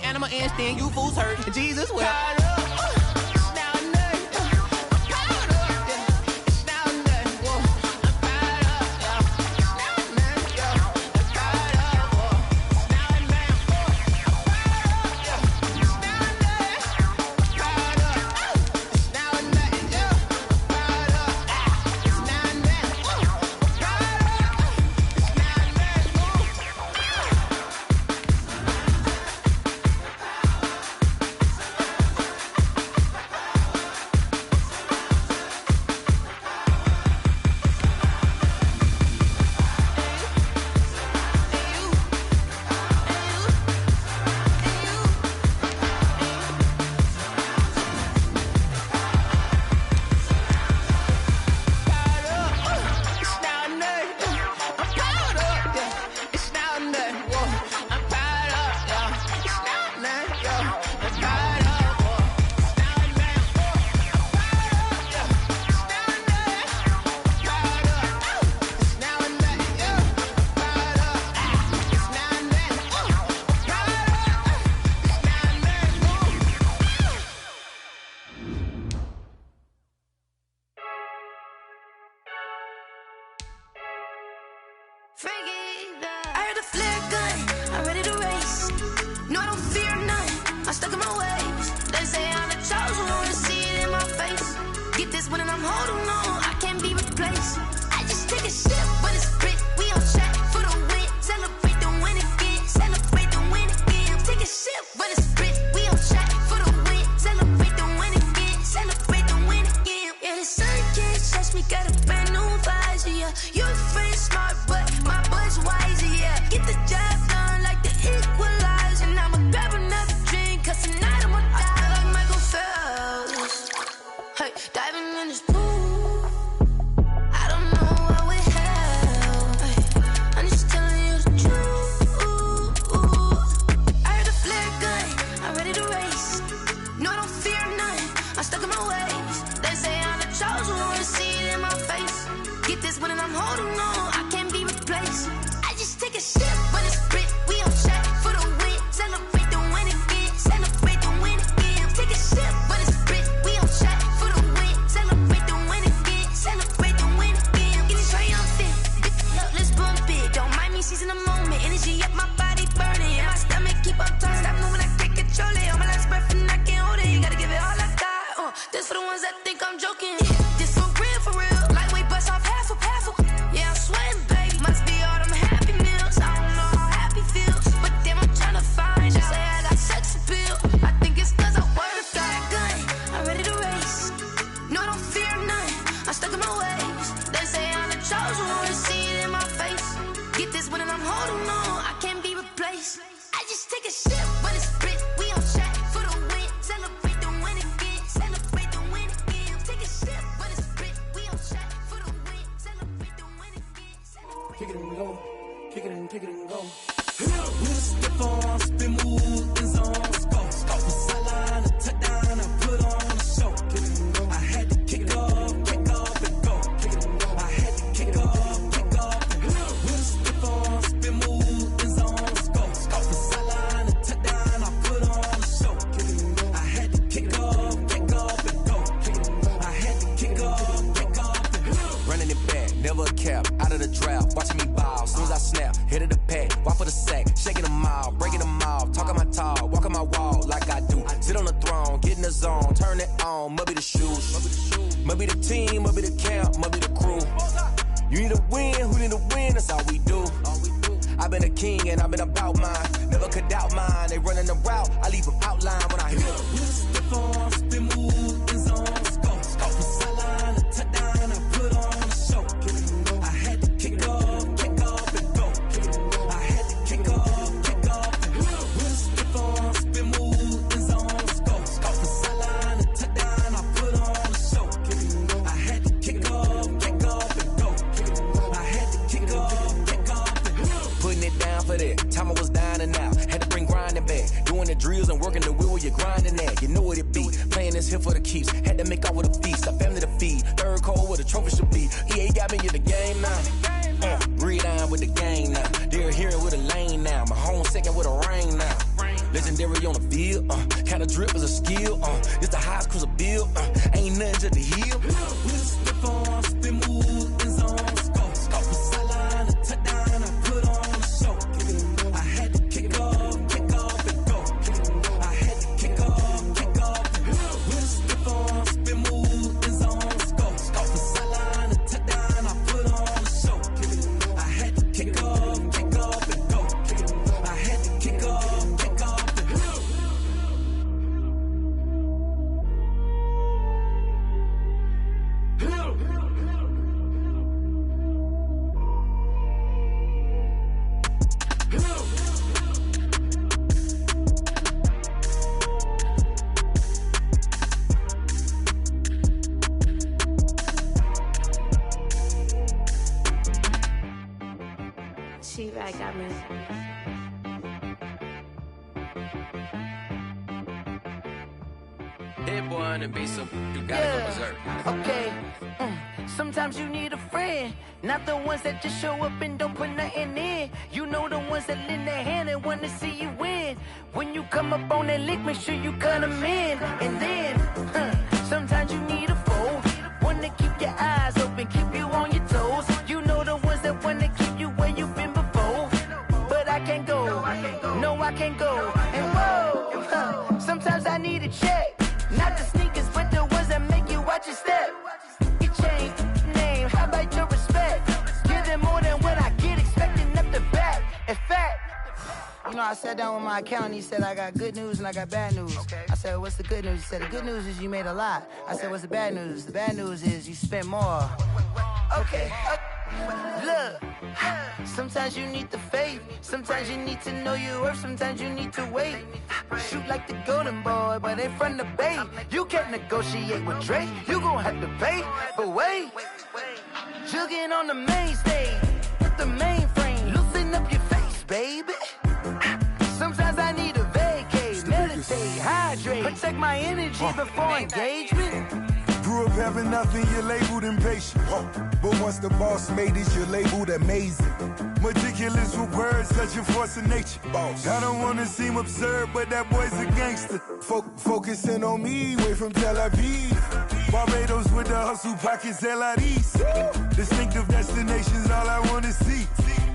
Animal instinct, you fools hurt. Jesus will. I heard a flare gun, I'm ready to race. No, I don't fear none, I'm stuck in my ways. They say I'm the chosen one, see it in my face. Get this one and I'm holding on, I can't be replaced. I just take a sip, but it's grit. We on track for the win. Celebrate the win again, celebrate the win again. Take a sip, but it's grit. We on track for the win. Celebrate the win again, celebrate the win again. Yeah, the sun can't touch me, got a brand new visor, yeah. You're afraid smart, but my boy's wiser, yeah. Get the job done like the equalizer. And I'ma grab another drink, cause tonight I'ma die like Michael Phelps. Hey, diving in this pool, I don't know what we have. Hey, I'm just telling you the truth. I heard a flare gun, I'm ready to race. No, I don't fear none, I'm stuck in my ways. They say I'm the chosen one, see it in my face. Get this one and I'm holding on, I can't be replaced. I just take a sip, but it's grit. We on track for the win. Celebrate the win again, celebrate the win again. Take a sip, but it's grit. We on track for the win. Celebrate the win again, celebrate the win again. Getting triumphant, up, let's bump it. Don't mind me seizing the moment. Energy up, my body burning. And my stomach keep up turning. Stop moving, I can't control it. On my last breath and I can't hold it. You gotta give it all I got. This for the ones that think I'm joking. This for real, for real. Lightweight bust off half a. Yeah, I'm sweating, babe. Must be all them happy meals. I don't know how happy feels, but damn, I'm tryna find out. Say I got sex appeal. I think it's cause I wear a flat gun. I'm ready to race. No, I don't fear none. I'm stuck in my ways. They say I'm the chosen one, see it in my face. Get this one and I'm holding on, I can't be replaced. I just take a sip, but it's grit. We on track for the win. Celebrate the win again. Celebrate the win again. Take a sip, but it's grit. We on track for the win. Celebrate the win again. Kick it and go. Kick it and go. With a step on, spin move, in zone, let's go. Sideline, a touchdown, I put on a show. I had to kick off and go. I had to kick off and go. With a step on, spin move, in zone, let's go. Sideline, a touchdown, I put on a show. I had to kick off and go. I had to kick off and go. Running it it back, never a cap, out of the drought, watching me ball. Soon as I snap, hit of the pack, walk for the sack, shaking them all, breaking them off, talking my talk, walking my wall like I do. Sit on the throne, get in the zone, turn it on, must be the shoes, must be the team, must be the camp, must be the crew. You need a win, who need a win, that's all we do. I've been a king and I've been about mine, never could doubt mine. They running the route, I leave them outline when I hit them. Stiff on, spin move, in zone, scope. From sideline to touchdown, I put on a show. I had to kick off and go. I had to kick off and go. Stiff on, spin move, in zone, scope. From sideline to touchdown, I put on a show. I had to kick off and go. I had to kick off and go. Putting it down for that, time I was down and out. Had to bring grinding back, doing the drills and working the wheel where you're grinding at. You know what it be, playing this here for the keeps. Had to make out with a feast, a family to feed. Third cold where the trophy should be. EA got me in the game now. Breed on with the game now. They're hearing with a lane now. My home second with a rain now. Legendary on the field, kind of drip is a skill. It's the highest cruiser bill, ain't nothing to the hill. Stiff on, spin move, in zone, scope. From sideline to touchdown, I put on a show. I had to kick off and go. I had to kick off and go. Stiff on, spin move, in zone, scope. From sideline to touchdown, I put on a show. I had to kick off and go. I had to kick off and go. She-Rag got me. Hit boy on the beat, so you gotta go berserk. Okay. Sometimes you need a friend, not the ones that just show up and don't put nothing in. You know the ones that lend their hand and want to see you win. When you come up on that lick, make sure you cut them in. And then, sometimes you need a foe, one to keep your eyes open, keep you on your toes. You know the ones that want to keep you where you've been before. But I can't go, no I can't go. And whoa, sometimes I need a check. Not the sneakers, but the ones that make you watch your step. You change name, how about your respect? Give them more than what I get, expecting up the back. In fact, you know, I sat down with my accountant, he said I got good news and I got bad news. I said, what's the good news? He said, the good news is you made a lot. I said, what's the bad news? The bad news is you spent more. Okay. Look, sometimes you need the faith, sometimes you need to know your worth, sometimes you need to wait. Shoot like the golden boy, but in front of the bay. You can't negotiate with Drake, you gon' have to pay. But wait, jugging on the main stage with the mainframe, loosen up your face, baby. Sometimes I need a vacate, meditate, hydrate, protect my energy before engagement. Grew up having nothing, you're labeled impatient. But once the boss made it, you're labeled amazing. Meticulous with words, such a force of nature. I don't wanna seem absurd, but that boy's a gangster. Focusing on me, way from Tel Aviv. Barbados with the hustle pockets, LIDs. Distinctive destinations, all I wanna see.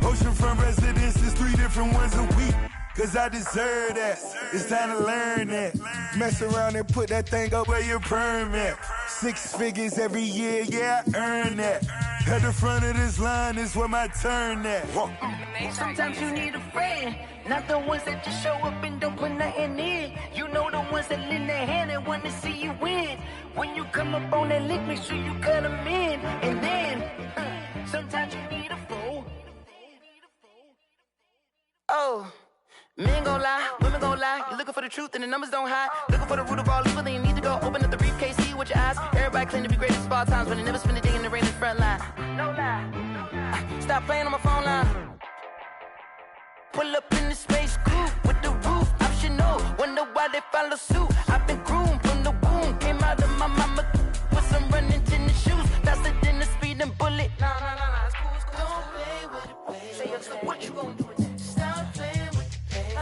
Oceanfront residences, 3 different ones a week. Cause I deserve that, it's time to learn that. Mess around and put that thing up where your perm at. 6 figures every year, yeah, I earn that. At the front of this line is where my turn at. Sometimes you need a friend, not the ones that just show up and don't put nothing in. You know the ones that lend their hand and want to see you win. When you come up on that lick, make sure you cut them in. And then, sometimes you need a foe. Oh. Men gon' lie, women gon' lie. You're looking for the truth and the numbers don't hide. Looking for the root of all evil, then you need to go open up the briefcase, see with your eyes. Everybody claim to be greatest of all times, but they never spend a day in the rain in the front line. No lie. Stop playing on my phone line. Pull up in the space coupe with the roof optional. Wonder why they follow suit. I've been groomed from the womb. Came out of my mama with some running tennis shoes. Faster than the speeding bullet. Nah, it's cool, it's cool. Don't play with it, baby. Say so what you gon' do with it? Stop playing with it. No.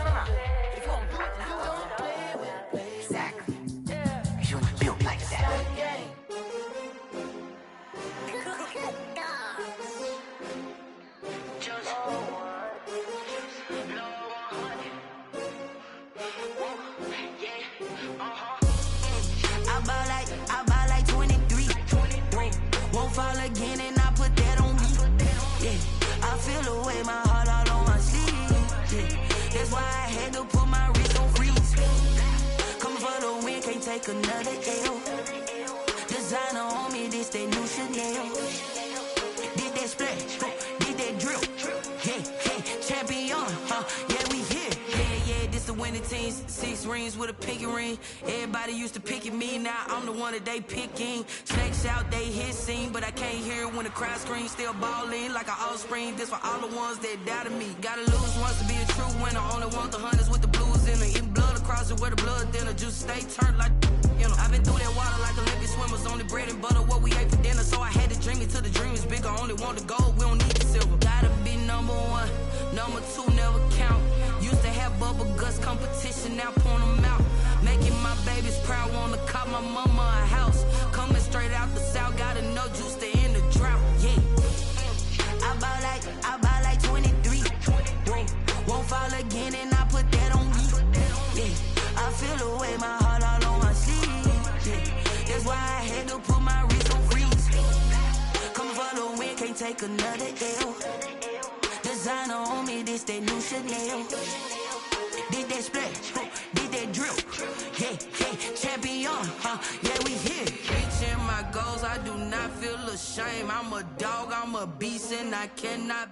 If you don't do it, then you don't play with it, baby. Exactly. Yeah. You built like that. take another L. Designer on me, this that new Chanel. Did that splash, did that drill. Yeah, champion, yeah, we here. Yeah, this the winning teams. 6 rings with a pinky ring. Everybody used to pick at me, now I'm the one that they picking. Snakes out, they hit scene, but I can't hear it when the crowd screams. Still ballin' like an offspring. This for all the ones that doubted me. Gotta lose once to be a true winner. Only want the hunters with the blues in it. Eating blood across it where the blood thinner. Juice stay turned like, you know. I've been through that water like Olympic swimmers. Only bread and butter, what we ate for dinner. So I had to dream it till the dream is bigger. Only want the gold, we don't need the silver. Gotta be number 1, number 2 never count. Used to have bubble guts competition, now point them out. Making my babies proud, wanna cop my mama a house. Coming straight out the south, gotta know juice to end the drought. Yeah, I buy like 23. Won't fall again, and I put that on me. Yeah, I feel the way, my heart all on my sleeve. Yeah, that's why I had to put my wrist on freeze. Coming for the win, can't take another L. Designer on me, this that new Chanel. Did that splash, did that drill. Yeah, champion, yeah, we here. Reaching my goals, I do not feel ashamed. I'm a dog, I'm a beast, and I cannot